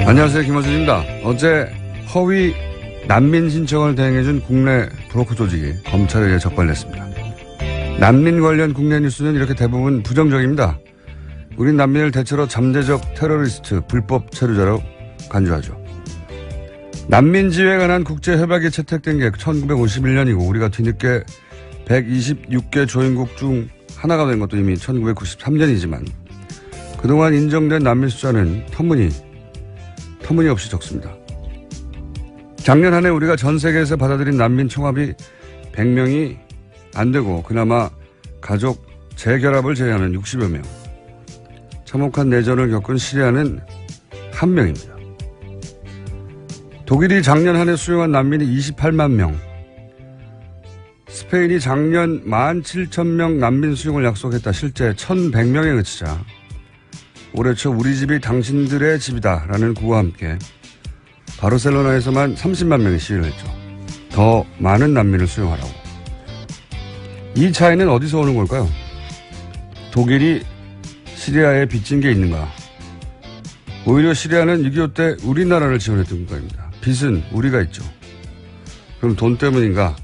안녕하세요. 김어준입니다. 어제 허위 난민 신청을 대행해준 국내 브로커 조직이 검찰에 의해 적발됐습니다. 난민 관련 국내 뉴스는 이렇게 대부분 부정적입니다. 우린 난민을 대체로 잠재적 테러리스트, 불법 체류자로 간주하죠. 난민지회에 관한 국제협약이 채택된 게 1951년이고 우리가 뒤늦게 126개 조인국 중 하나가 된 것도 이미 1993년이지만 그동안 인정된 난민 숫자는 터무니없이 적습니다. 작년 한 해 우리가 전 세계에서 받아들인 난민 총합이 100명이 안 되고 그나마 가족 재결합을 제외하는 60여 명. 참혹한 내전을 겪은 시리아는 1명입니다. 독일이 작년 한 해 수용한 난민이 28만 명. 스페인이 작년 17,000명 난민 수용을 약속했다. 실제 1,100명에 그치자 올해 초 우리 집이 당신들의 집이다라는 구호와 함께 바르셀로나에서만 30만 명이 시위를 했죠. 더 많은 난민을 수용하라고. 이 차이는 어디서 오는 걸까요? 독일이 시리아에 빚진 게 있는가? 오히려 시리아는 6.25 때 우리나라를 지원했던 국가입니다. 빚은 우리가 있죠. 그럼 돈 때문인가?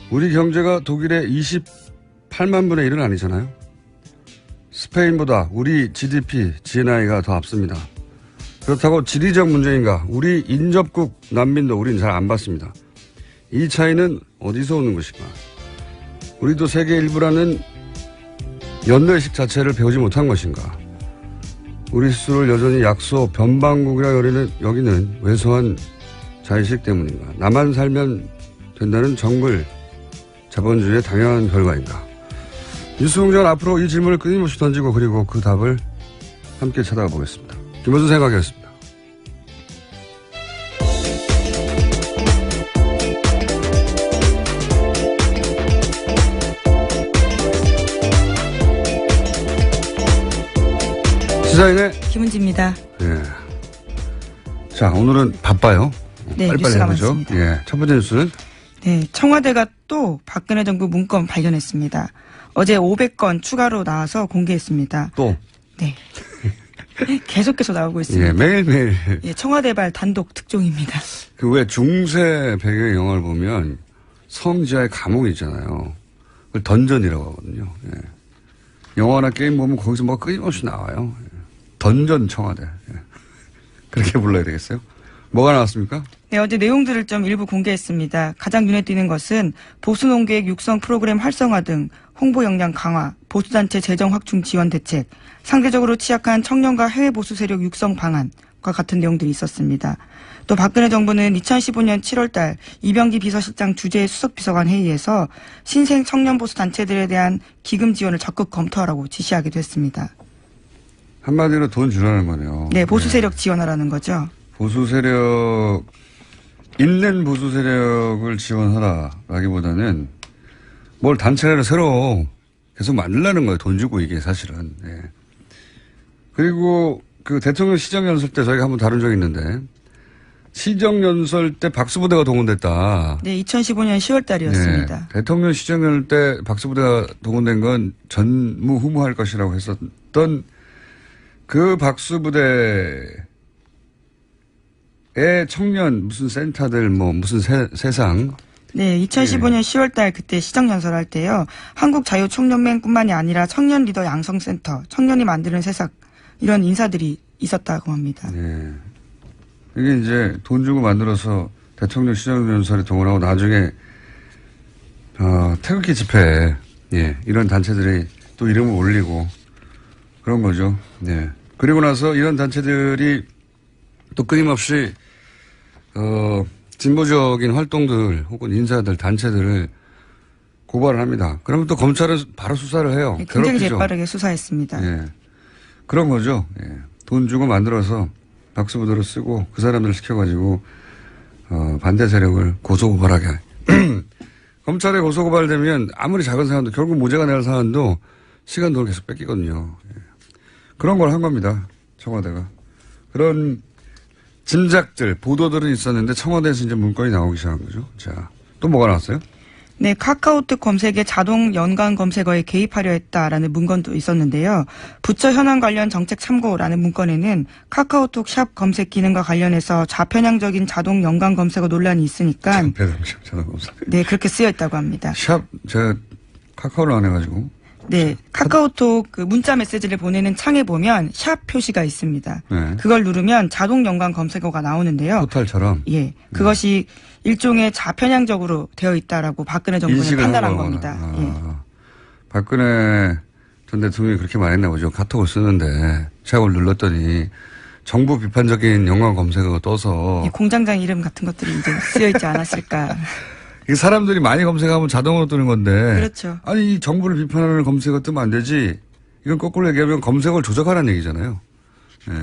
우리 경제가 독일의 28만 분의 1은 아니잖아요. 스페인보다 우리 GDP, GNI가 더 앞섭니다. 그렇다고 지리적 문제인가? 우리 인접국 난민도 우리는 잘 안 받습니다. 이 차이는 어디서 오는 것인가? 우리도 세계 일부라는 연대식 자체를 배우지 못한 것인가? 우리 스스로를 여전히 약소, 변방국이라 여기는 왜소한 자의식 때문인가? 나만 살면 된다는 정글, 자본주의의 당연한 결과인가? 뉴스공장은 앞으로 이 질문을 끊임없이 던지고 그리고 그 답을 함께 찾아가 보겠습니다. 김어준 생각이었습니다. 시사인의 김은지입니다. 예. 자, 오늘은 바빠요. 네, 빨리빨리 뉴스가 해보죠. 많습니다. 예, 첫 번째 뉴스는 네, 청와대가 또 박근혜 정부 문건 발견했습니다. 어제 500건 추가로 나와서 공개했습니다. 또? 네. 계속해서 나오고 있습니다. 예, 매일매일. 예, 청와대발 단독 특종입니다. 그 왜 중세 배경의 영화를 보면 성지하에 감옥이 있잖아요. 그걸 던전이라고 하거든요. 예. 영화나 게임 보면 거기서 뭐 끊임없이 나와요. 예. 던전 청와대. 예. 그렇게 불러야 되겠어요? 뭐가 나왔습니까? 네, 어제 내용들을 좀 일부 공개했습니다. 가장 눈에 띄는 것은 보수 농객 육성 프로그램 활성화 등 홍보 역량 강화, 보수단체 재정 확충 지원 대책, 상대적으로 취약한 청년과 해외 보수 세력 육성 방안과 같은 내용들이 있었습니다. 또 박근혜 정부는 2015년 7월 달 이병기 비서실장 주재 수석비서관 회의에서 신생 청년 보수 단체들에 대한 기금 지원을 적극 검토하라고 지시하기도 했습니다. 한마디로 돈 주라는 거네요. 네, 보수 세력 지원하라는 거죠. 보수 세력, 있는 보수 세력을 지원하라라기보다는 뭘 단체를 새로 계속 만들라는 거예요. 돈 주고 이게 사실은. 예. 그리고 그 대통령 시정연설 때 저희가 한번 다룬 적이 있는데 시정연설 때 박수부대가 동원됐다. 네, 2015년 10월 달이었습니다. 네, 대통령 시정연설 때 박수부대가 동원된 건 전무후무할 것이라고 했었던 그 박수부대의 청년 무슨 센터들 뭐 무슨 세상. 네, 2015년 10월 달 그때 시정연설할 때요. 한국자유청년맹뿐만이 아니라 청년 리더 양성센터, 청년이 만드는 세상 이런 인사들이 있었다고 합니다. 네. 이게 이제 돈 주고 만들어서 대통령 시정연설에 동원하고 나중에 태극기 집회에 이런 단체들이 또 이름을 올리고 그런 거죠. 네. 그리고 나서 이런 단체들이 또 끊임없이 진보적인 활동들 혹은 인사들 단체들을 고발을 합니다. 그러면 또 검찰은 바로 수사를 해요. 네, 굉장히 괴롭히죠. 재빠르게 수사했습니다. 예. 그런 거죠. 예. 돈 주고 만들어서 박수부대로 쓰고 그 사람들을 시켜가지고 반대 세력을 고소고발하게. 검찰에 고소고발되면 아무리 작은 사안도 결국 무죄가 날 사안도 시간 돈을 계속 뺏기거든요. 예. 그런 걸 한 겁니다. 청와대가. 그런 짐작들, 보도들은 있었는데 청와대에서 이제 문건이 나오기 시작한 거죠. 자, 또 뭐가 나왔어요? 네, 카카오톡 검색에 자동 연관 검색어에 개입하려 했다라는 문건도 있었는데요. 부처 현안 관련 정책 참고라는 문건에는 카카오톡 샵 검색 기능과 관련해서 좌편향적인 자동 연관 검색어 논란이 있으니까 좌편향적 자동 검색. 네, 그렇게 쓰여 있다고 합니다. 샵 제가 카카오를 안 해가지고. 네, 카카오톡 그 문자 메시지를 보내는 창에 보면 샵 표시가 있습니다. 네. 그걸 누르면 자동 연관 검색어가 나오는데요. 포탈처럼. 예, 그것이 일종의 좌편향적으로 되어 있다라고 박근혜 정부는 판단한 겁니다. 예. 박근혜 전 대통령이 그렇게 말했나 보죠. 카톡을 쓰는데 샵을 눌렀더니 정부 비판적인 연관 검색어가 떠서 예, 공장장 이름 같은 것들이 이제 쓰여 있지 않았을까. 이게 사람들이 많이 검색하면 자동으로 뜨는 건데. 그렇죠. 아니 이 정부를 비판하는 검색어 뜨면 안 되지. 이건 거꾸로 얘기하면 검색어를 조작하라는 얘기잖아요. 예.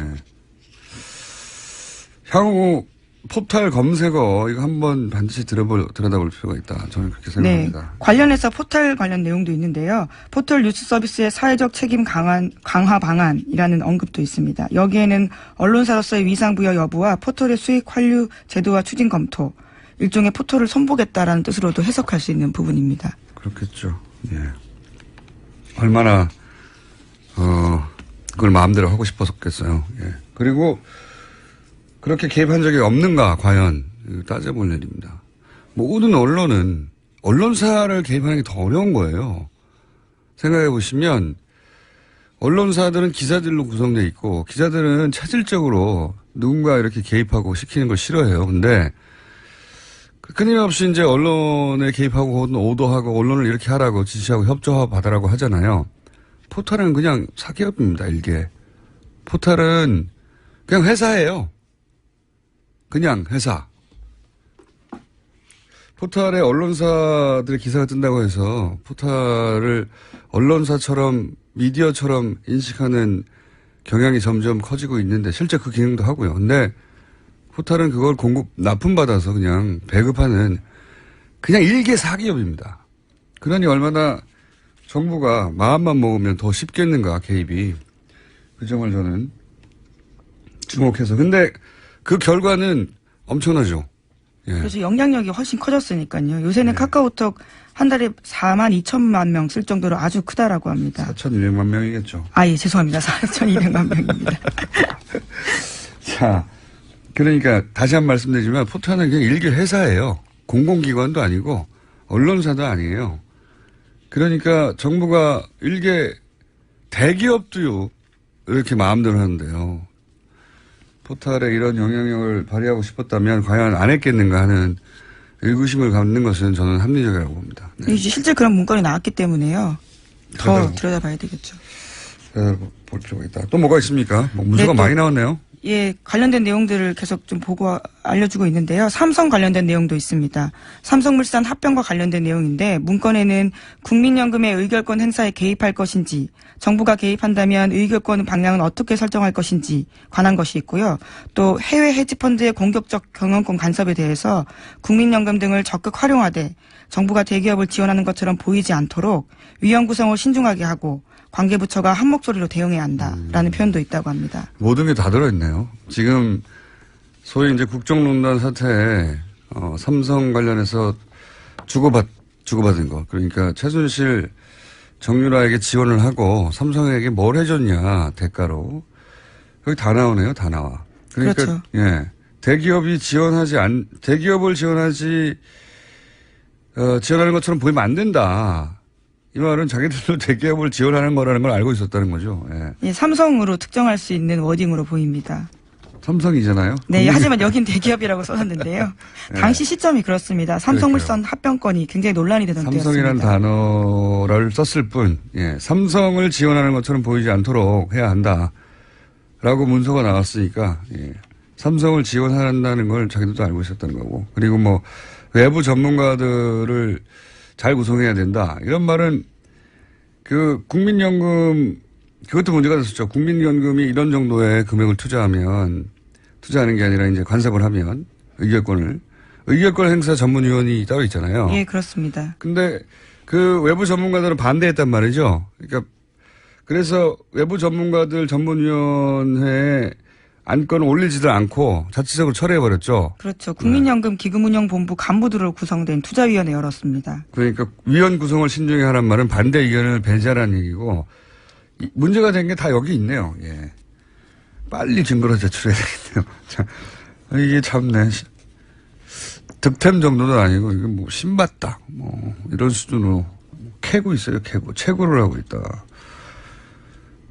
향후 포털 검색어 이거 한번 반드시 들여다볼 필요가 있다. 저는 그렇게 생각합니다. 네, 관련해서 포털 관련 내용도 있는데요. 포털 뉴스 서비스의 사회적 책임 강화 방안이라는 언급도 있습니다. 여기에는 언론사로서의 위상 부여 여부와 포털의 수익 환류 제도와 추진 검토, 일종의 포털을 손보겠다라는 뜻으로도 해석할 수 있는 부분입니다. 그렇겠죠. 예. 얼마나 그걸 마음대로 하고 싶었겠어요. 예. 그리고 그렇게 개입한 적이 없는가 과연 따져볼 일입니다. 모든 언론은 언론사를 개입하는 게 더 어려운 거예요. 생각해 보시면 언론사들은 기자들로 구성되어 있고 기자들은 차질적으로 누군가 이렇게 개입하고 시키는 걸 싫어해요. 근데 끊임없이 이제 언론에 개입하고 오도하고 언론을 이렇게 하라고 지시하고 협조하고 받으라고 하잖아요. 포털은 그냥 사기업입니다. 일개. 포털은 그냥 회사예요. 그냥 회사. 포털에 언론사들의 기사가 뜬다고 해서 포털을 언론사처럼 미디어처럼 인식하는 경향이 점점 커지고 있는데 실제 그 기능도 하고요. 근데 포털은 그걸 납품받아서 그냥 배급하는 그냥 일개 사기업입니다. 그러니 얼마나 정부가 마음만 먹으면 더 쉽겠는가 개입이. 그 점을 저는 주목해서. 근데 그 결과는 엄청나죠. 예. 그래서 영향력이 훨씬 커졌으니까요. 요새는 카카오톡 한 달에 4만 2천만 명 쓸 정도로 아주 크다라고 합니다. 4,200만 명이겠죠. 아, 예, 죄송합니다. 4,200만 명입니다. 자, 그러니까 다시 한 번 말씀드리지만 포털은 그냥 일개 회사예요. 공공기관도 아니고 언론사도 아니에요. 그러니까 정부가 일개 대기업도요 이렇게 마음대로 하는데요. 포털에 이런 영향력을 발휘하고 싶었다면 과연 안 했겠는가 하는 의구심을 갖는 것은 저는 합리적이라고 봅니다. 네. 실제 그런 문건이 나왔기 때문에요. 더 들여다봐야 되겠죠. 볼 필요가 있다. 또 뭐가 있습니까? 문서가 네, 많이 나왔네요. 예, 관련된 내용들을 계속 좀 보고 알려주고 있는데요. 삼성 관련된 내용도 있습니다. 삼성물산 합병과 관련된 내용인데 문건에는 국민연금의 의결권 행사에 개입할 것인지, 정부가 개입한다면 의결권 방향은 어떻게 설정할 것인지 관한 것이 있고요. 또 해외 헤지펀드의 공격적 경영권 간섭에 대해서 국민연금 등을 적극 활용하되 정부가 대기업을 지원하는 것처럼 보이지 않도록 위원 구성을 신중하게 하고 관계부처가 한 목소리로 대응해야 한다라는 표현도 있다고 합니다. 모든 게 다 들어있네요. 지금 소위 이제 국정농단 사태에 삼성 관련해서 주고받은 거. 그러니까 최순실 정유라에게 지원을 하고 삼성에게 뭘 해줬냐 대가로. 여기 다 나오네요. 다 나와. 그러니까 그렇죠. 예. 대기업을 지원하는 것처럼 보이면 안 된다. 이 말은 자기들도 대기업을 지원하는 거라는 걸 알고 있었다는 거죠. 예. 예, 삼성으로 특정할 수 있는 워딩으로 보입니다. 삼성이잖아요. 네, 하지만 여긴 대기업이라고 써놨는데요. 네. 당시 시점이 그렇습니다. 삼성물산 합병건이 굉장히 논란이 되던 삼성이라는 때였습니다. 단어를 썼을 뿐, 예, 삼성을 지원하는 것처럼 보이지 않도록 해야 한다라고 문서가 나왔으니까, 예, 삼성을 지원한다는 걸 자기들도 알고 있었다는 거고, 그리고 뭐 외부 전문가들을 잘 구성해야 된다. 이런 말은 그 국민연금 그것도 문제가 됐었죠. 국민연금이 이런 정도의 금액을 투자하는 게 아니라 이제 간섭을 하면 의결권 행사 전문위원이 따로 있잖아요. 예, 그렇습니다. 근데 그 외부 전문가들은 반대했단 말이죠. 그러니까 그래서 외부 전문가들 전문위원회에 안건을 올리지도 않고 자체적으로 철회해버렸죠. 그렇죠. 국민연금 기금운용본부 간부들로 구성된 투자위원회 열었습니다. 그러니까 위원 구성을 신중히 하란 말은 반대 의견을 배제하라는 얘기고 문제가 된 게 다 여기 있네요. 예. 빨리 증거를 제출해야 되겠네요. 자, 이게 참네. 득템 정도도 아니고 이게 뭐 신받다 뭐 이런 수준으로 캐고 있어요. 채굴을 하고 있다.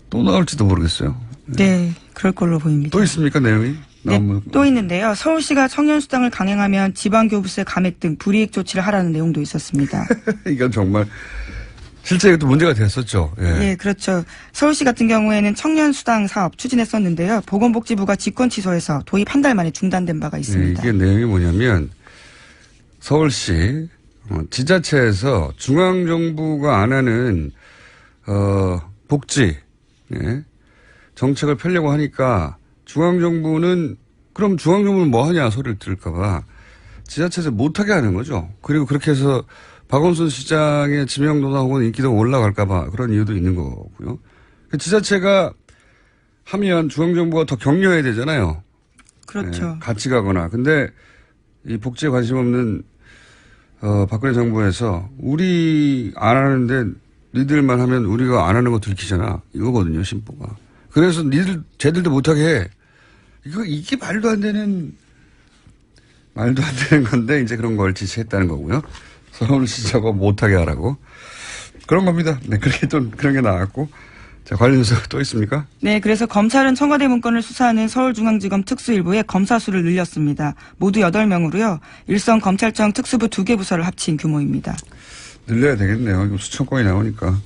또 나올지도 모르겠어요. 네, 그럴 걸로 보입니다. 또 있습니까 내용이? 네, 또 있는데요. 서울시가 청년수당을 강행하면 지방교부세 감액 등 불이익 조치를 하라는 내용도 있었습니다. 이건 정말 실제 이것도 문제가 됐었죠. 예. 네, 그렇죠. 서울시 같은 경우에는 청년수당 사업 추진했었는데요. 보건복지부가 직권 취소해서 도입 한 달 만에 중단된 바가 있습니다. 이게 내용이 뭐냐면 서울시 지자체에서 중앙정부가 안 하는 복지 정책을 펴려고 하니까 중앙정부는 그럼 중앙정부는 뭐 하냐 소리를 들을까봐 지자체에서 못하게 하는 거죠. 그리고 그렇게 해서 박원순 시장의 지명도나 혹은 인기도가 올라갈까봐 그런 이유도 있는 거고요. 지자체가 하면 중앙정부가 더 격려해야 되잖아요. 그렇죠. 같이 가거나. 근데 이 복지에 관심 없는 박근혜 정부에서 우리 안 하는데 니들만 하면 우리가 안 하는 거 들키잖아. 이거거든요, 심보가. 그래서 쟤들도 못하게 해. 이게 말도 안 되는 건데, 이제 그런 걸 지시했다는 거고요. 서울시장과 못하게 하라고. 그런 겁니다. 네, 그런 게 나왔고. 자, 관련 뉴스 또 있습니까? 네, 그래서 검찰은 청와대 문건을 수사하는 서울중앙지검 특수일부의 검사 수를 늘렸습니다. 모두 8명으로요. 일선 검찰청 특수부 2개 부서를 합친 규모입니다. 늘려야 되겠네요. 수천 건이 나오니까.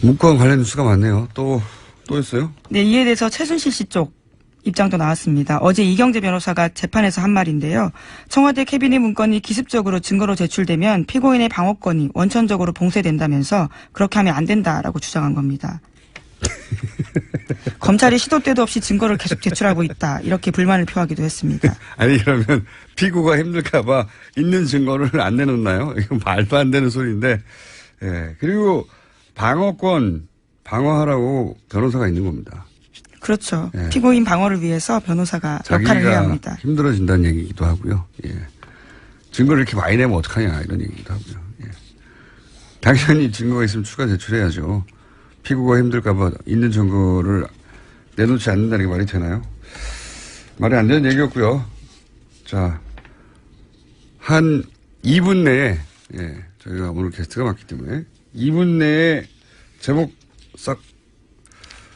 문건 관련 뉴스가 많네요. 또 있어요? 네, 이에 대해서 최순실 씨 쪽 입장도 나왔습니다. 어제 이경재 변호사가 재판에서 한 말인데요. 청와대 캐비닛 문건이 기습적으로 증거로 제출되면 피고인의 방어권이 원천적으로 봉쇄된다면서 그렇게 하면 안 된다라고 주장한 겁니다. 검찰이 시도 때도 없이 증거를 계속 제출하고 있다. 이렇게 불만을 표하기도 했습니다. 아니 그러면 피고가 힘들까 봐 있는 증거를 안 내놓나요? 이건 말도 안 되는 소리인데. 예. 그리고 방어권 방어하라고 변호사가 있는 겁니다. 그렇죠. 예. 피고인 방어를 위해서 변호사가 역할을 해야 합니다. 힘들어진다는 얘기기도 하고요. 예. 증거를 이렇게 많이 내면 어떡하냐 이런 얘기기도 하고요. 예. 당연히 증거가 있으면 추가 제출해야죠. 피고가 힘들까 봐 있는 증거를 내놓지 않는다는 게 말이 되나요? 말이 안 되는 얘기였고요. 자, 한 2분 내에 저희가 오늘 게스트가 많기 때문에 2분 내에 제목 싹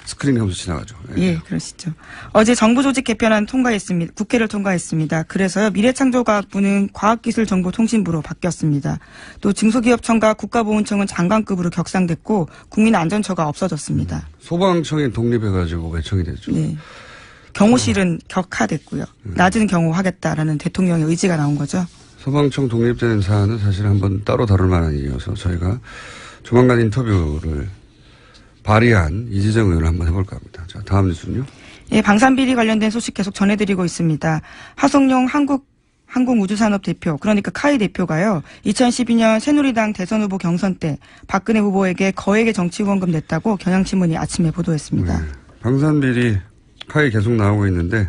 스크린하면서 지나가죠. 예, 그러시죠. 어제 정부 조직 개편안 통과했습니다. 국회를 통과했습니다. 그래서요, 미래창조과학부는 과학기술정보통신부로 바뀌었습니다. 또 중소기업청과 국가보훈청은 장관급으로 격상됐고 국민안전처가 없어졌습니다. 소방청이 독립해가지고 외청이 됐죠. 네. 경호실은 격하됐고요. 낮은 경호하겠다라는 대통령의 의지가 나온 거죠. 소방청 독립되는 사안은 사실 한번 따로 다룰 만한 일이어서 저희가 조만간 인터뷰를 발의한 이재정 의원을 한번 해볼까 합니다. 자, 다음 뉴스는요. 예, 방산비리 관련된 소식 계속 전해드리고 있습니다. 하성룡 항공우주산업 대표, 그러니까 카이 대표가요, 2012년 새누리당 대선 후보 경선 때 박근혜 후보에게 거액의 정치 후원금 냈다고 경향신문이 아침에 보도했습니다. 네, 방산비리 카이 계속 나오고 있는데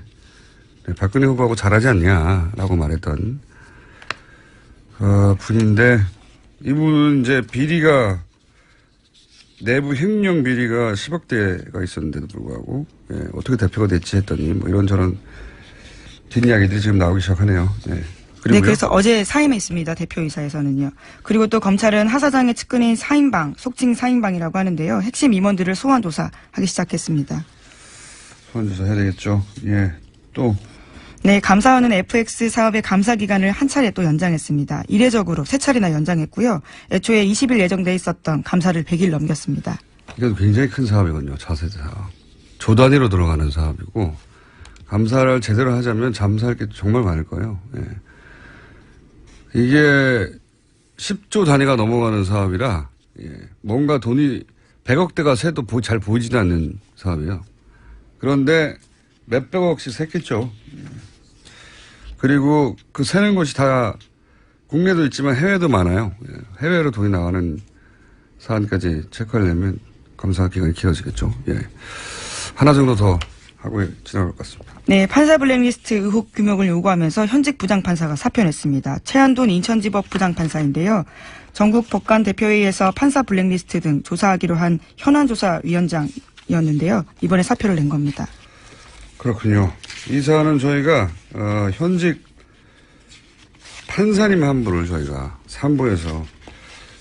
박근혜 후보하고 잘하지 않냐라고 말했던 분인데 이분은 이제 비리가 내부 횡령 비리가 10억 대가 있었는데도 불구하고 어떻게 대표가 됐지 했더니 뭐 이런저런 뒷이야기들이 지금 나오기 시작하네요. 네. 네, 그래서 어제 사임했습니다. 대표이사에서는요. 그리고 또 검찰은 하 사장의 측근인 사임방, 속칭 사임방이라고 하는데요. 핵심 임원들을 소환 조사하기 시작했습니다. 소환 조사 해야 되겠죠. 예. 또. 네, 감사원은 FX 사업의 감사 기간을 한 차례 또 연장했습니다. 이례적으로 3차례나 연장했고요. 애초에 20일 예정돼 있었던 감사를 100일 넘겼습니다. 이건 굉장히 큰 사업이거든요. 차세대 사업. 조 단위로 들어가는 사업이고 감사를 제대로 하자면 잠사할 게 정말 많을 거예요. 예. 이게 10조 단위가 넘어가는 사업이라 뭔가 돈이 100억대가 새도 잘 보이지도 않는 사업이에요. 그런데 몇백억씩 샜겠죠. 그리고 그 새는 곳이 다 국내도 있지만 해외도 많아요. 해외로 돈이 나가는 사안까지 체크하려면 감사 기간이 길어지겠죠. 예. 하나 정도 더 하고 지나갈 것 같습니다. 네, 판사 블랙리스트 의혹 규명을 요구하면서 현직 부장판사가 사표냈습니다. 최한돈 인천지법 부장판사인데요. 전국 법관 대표회의에서 판사 블랙리스트 등 조사하기로 한 현안조사위원장이었는데요. 이번에 사표를 낸 겁니다. 그렇군요. 이 사안은 저희가 현직 판사님 한 분을 저희가 3부에서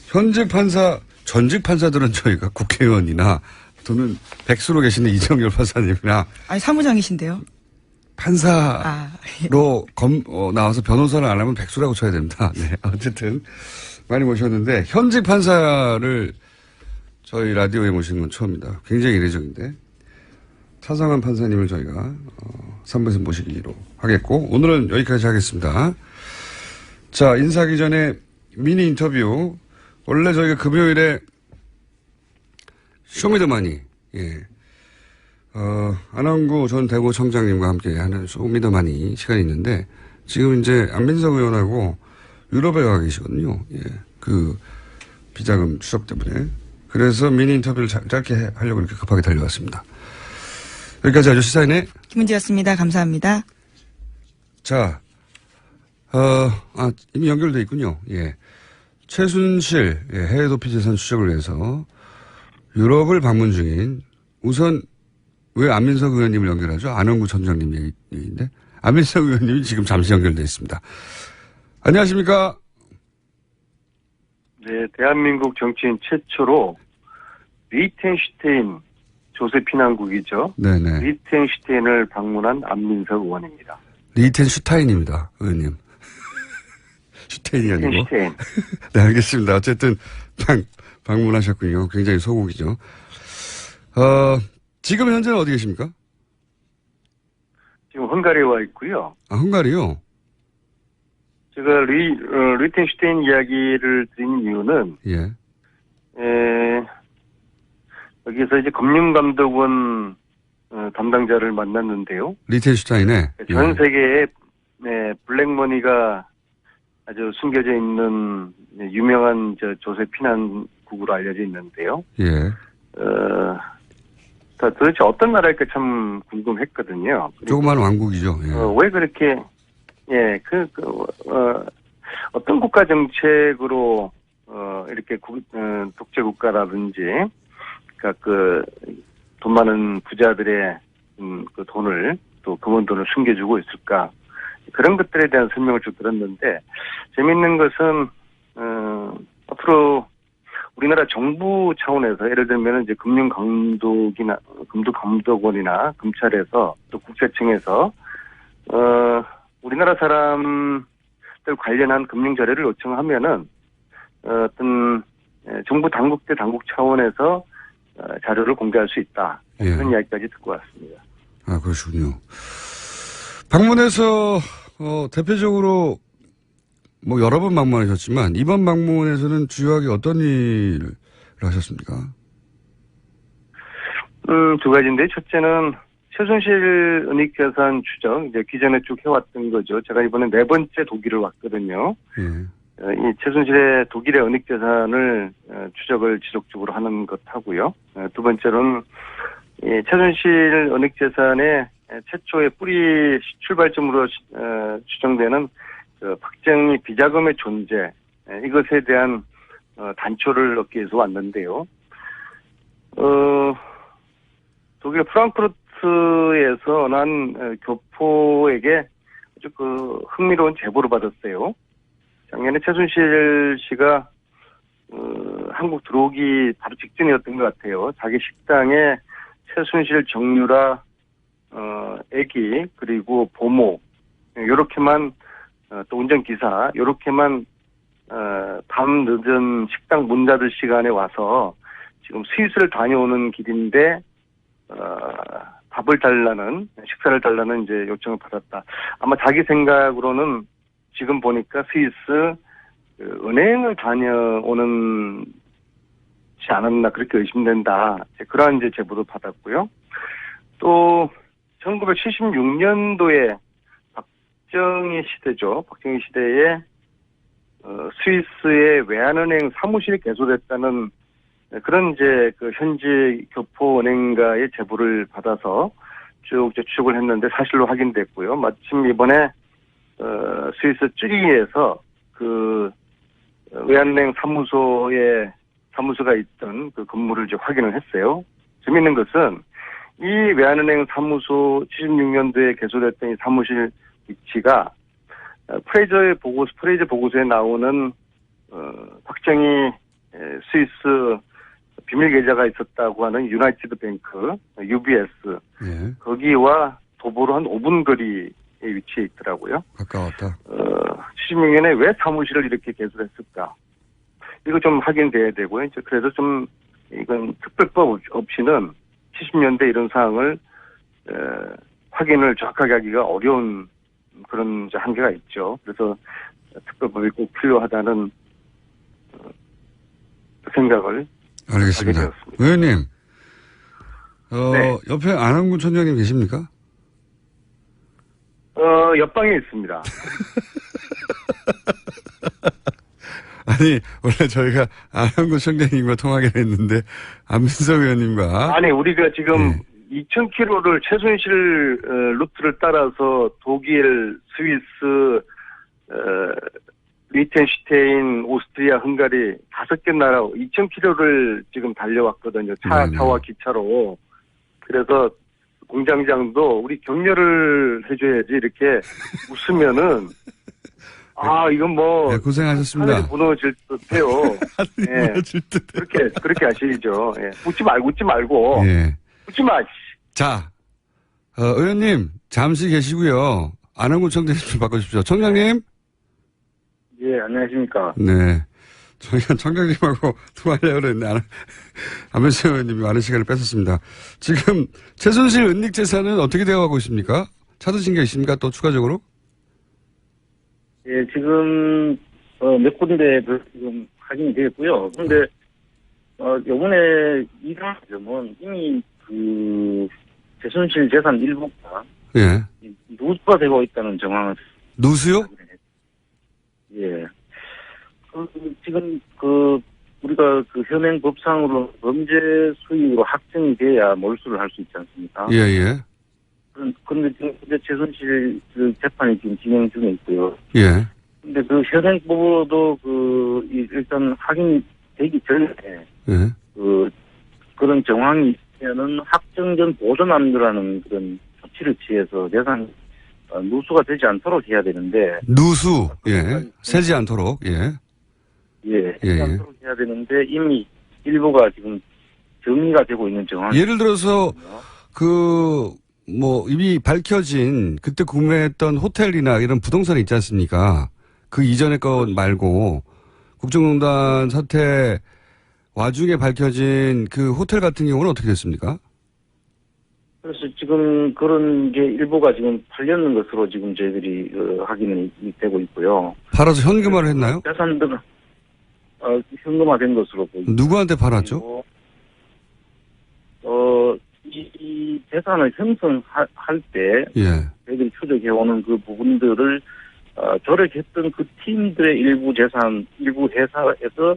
현직 판사, 전직 판사들은 저희가 국회의원이나 또는 백수로 계시는 이정열 판사님이나 아니 사무장이신데요. 판사로 나와서 변호사를 안 하면 백수라고 쳐야 됩니다. 네, 어쨌든 많이 모셨는데 현직 판사를 저희 라디오에 모시는 건 처음입니다. 굉장히 이례적인데 차상환 판사님을 저희가 3부에서 모시기로 하겠고 오늘은 여기까지 하겠습니다. 자, 인사하기 전에 미니 인터뷰. 원래 저희가 금요일에 쇼미더머니, 안원구 전 대구청장님과 함께 하는 쇼미더머니 시간이 있는데, 지금 이제 안민석 의원하고 유럽에 가 계시거든요. 예. 그 비자금 추적 때문에. 그래서 미니 인터뷰를 짧게 하려고 이렇게 급하게 달려왔습니다. 여기까지 아저씨 사인의 김은지였습니다. 감사합니다. 자, 이미 연결돼 있군요. 예. 최순실 해외 도피 재산 추적을 위해서 유럽을 방문 중인 우선 왜 안민석 의원님을 연결하죠? 안원구 전장님 얘기인데 안민석 의원님이 지금 잠시 연결돼 있습니다. 안녕하십니까? 네, 대한민국 정치인 최초로 리텐슈테인 조세 피난국이죠. 네네. 리텐슈테인을 방문한 안민석 의원입니다. 리텐슈타인입니다, 의원님. 슈테인이 아니고. 리텐슈테인. 네, 알겠습니다. 어쨌든 방문하셨군요. 굉장히 소국이죠. 지금 현재는 어디 계십니까? 지금 헝가리에 와 있고요. 아, 헝가리요? 제가 리텐슈테인 이야기를 드린 이유는 여기서 이제 금융감독원 담당자를 만났는데요. 리텐슈타인에 전 세계에 블랙머니가 아주 숨겨져 있는 유명한 조세 피난국으로 알려져 있는데요. 도대체 어떤 나라일까 참 궁금했거든요. 조그만 왕국이죠. 왜 그렇게 어떤 국가 정책으로 이렇게 독재 국가라든지 그러니까 돈 많은 부자들의 그 돈을 또 금은 돈을 숨겨주고 있을까? 그런 것들에 대한 설명을 쭉 들었는데 재미있는 것은 앞으로 우리나라 정부 차원에서 예를 들면 이제 금융감독원이나 검찰에서 또 국세청에서 우리나라 사람들 관련한 금융 자료를 요청하면은 어떤 정부 당국 대 당국 차원에서 자료를 공개할 수 있다. 그런 이야기까지 듣고 왔습니다. 아, 그러시군요. 방문해서 대표적으로 뭐 여러 번 방문하셨지만 이번 방문에서는 주요하게 어떤 일을 하셨습니까? 두 가지인데 첫째는 최순실 은닉재산 추적 이제 기존에 쭉 해왔던 거죠. 제가 이번에 4번째 독일을 왔거든요. 이 최순실의 독일의 은닉재산을 추적을 지속적으로 하는 것 하고요. 두 번째로는 이 최순실 은닉재산의 최초의 뿌리 출발점으로 추정되는 박정희 비자금의 존재 이것에 대한 단초를 얻기 위해서 왔는데요. 독일 프랑크푸르트에서 난 교포에게 아주 흥미로운 제보를 받았어요. 작년에 최순실 씨가 한국 들어오기 바로 직전이었던 것 같아요. 자기 식당에 최순실 정유라 애기 그리고 보모 요렇게만 또 운전기사 요렇게만 밤 늦은 식당 문 닫을 시간에 와서 지금 스위스를 다녀오는 길인데 밥을 달라는 식사를 달라는 이제 요청을 받았다. 아마 자기 생각으로는 지금 보니까 스위스 은행을 다녀오는지 않았나 그렇게 의심된다. 그러한 이제 제보도 받았고요. 또 1976년도에 박정희 시대죠. 박정희 시대에 스위스의 외환은행 사무실이 개소됐다는 그런 이제 현지 교포은행가의 제보를 받아서 쭉 추적을 했는데 사실로 확인됐고요. 마침 이번에 스위스 쭈리히에서 그 외환은행 사무소가 있던 그 건물을 이제 확인을 했어요. 재미있는 것은 이 외환은행 사무소 76년도에 개소됐던 이 사무실 위치가 프레이저 보고서에 나오는 박정희 스위스 비밀 계좌가 있었다고 하는 유나이티드 뱅크 UBS 예. 거기와 도보로 한 5분 거리에 위치해 있더라고요. 가까웠다. 76년에 왜 사무실을 이렇게 개설했을까? 이거 좀 확인돼야 되고요. 그래서 좀 이건 특별법 없이는 70년대 이런 사항을 확인을 정확하게 하기가 어려운 그런 한계가 있죠. 그래서 특별법이 꼭 필요하다는 생각을 알겠습니다. 하게 되었습니다. 의원님, 네. 옆에 안한군 총장님 계십니까? 옆방에 있습니다. 아니, 원래 저희가 안한군 총장님과 통화하기로 했는데, 안민석 의원님과. 아니, 우리가 지금 네. 2,000km를 최순실 루트를 따라서 독일, 스위스, 리텐슈테인, 오스트리아, 헝가리 5개 나라 2,000km를 지금 달려왔거든요. 차와 기차로. 그래서 공장장도 우리 격려를 해줘야지 이렇게 웃으면은 이건 뭐 네, 고생하셨습니다. 하늘이 무너질 듯해요. 하늘이 무너질 듯. 그렇게 하시죠. 예. 웃지 말고. 예. 웃지 마. 자, 의원님 잠시 계시고요. 안한군 총장님 좀 바꿔주십시오. 총장님. 예, 안녕하십니까. 네. 저희가 총장님하고 통화하려고 그랬는데, 안민석 의원님이 많은 시간을 뺏었습니다. 지금, 최순실 은닉 재산은 어떻게 되어가고 있습니까? 찾으신 게 있습니까? 또 추가적으로? 예, 지금, 몇 군데 지금 확인이 되었고요. 근데, 요번에 이상한 점은 이미 최순실 재산 일부가, 예. 누수가 되고 있다는 정황을. 누수요? 예. 지금 우리가 현행 법상으로 범죄 수익으로 확정이 돼야 몰수를 할 수 있지 않습니까? 예, 예. 그런데 지금 최순실 재판이 지금 진행 중에 있고요. 예. 근데 현행법으로도 일단 확인되기 전에 예. 그런 정황이 있으면은 확정된 보존함이라는 그런 조치를 취해서 재산 누수가 되지 않도록 해야 되는데. 누수, 예. 새지 않도록, 예. 예. 새지 않도록 해야 되는데 이미 일부가 지금 정리가 되고 있는 정황이. 예를 들어서, 이미 밝혀진 그때 구매했던 호텔이나 이런 부동산이 있지 않습니까? 그 이전의 것 말고, 국정농단 사태 와중에 밝혀진 그 호텔 같은 경우는 어떻게 됐습니까? 그래서 지금 그런 게 일부가 지금 팔렸는 것으로 지금 저희들이 확인이 되고 있고요. 팔아서 현금화를 했나요? 재산들은 현금화된 것으로 보입니다. 누구한테 팔았죠? 이 재산을 형성할 때 예. 저희들이 추적해오는 그 부분들을 조력했던 그 팀들의 일부 회사에서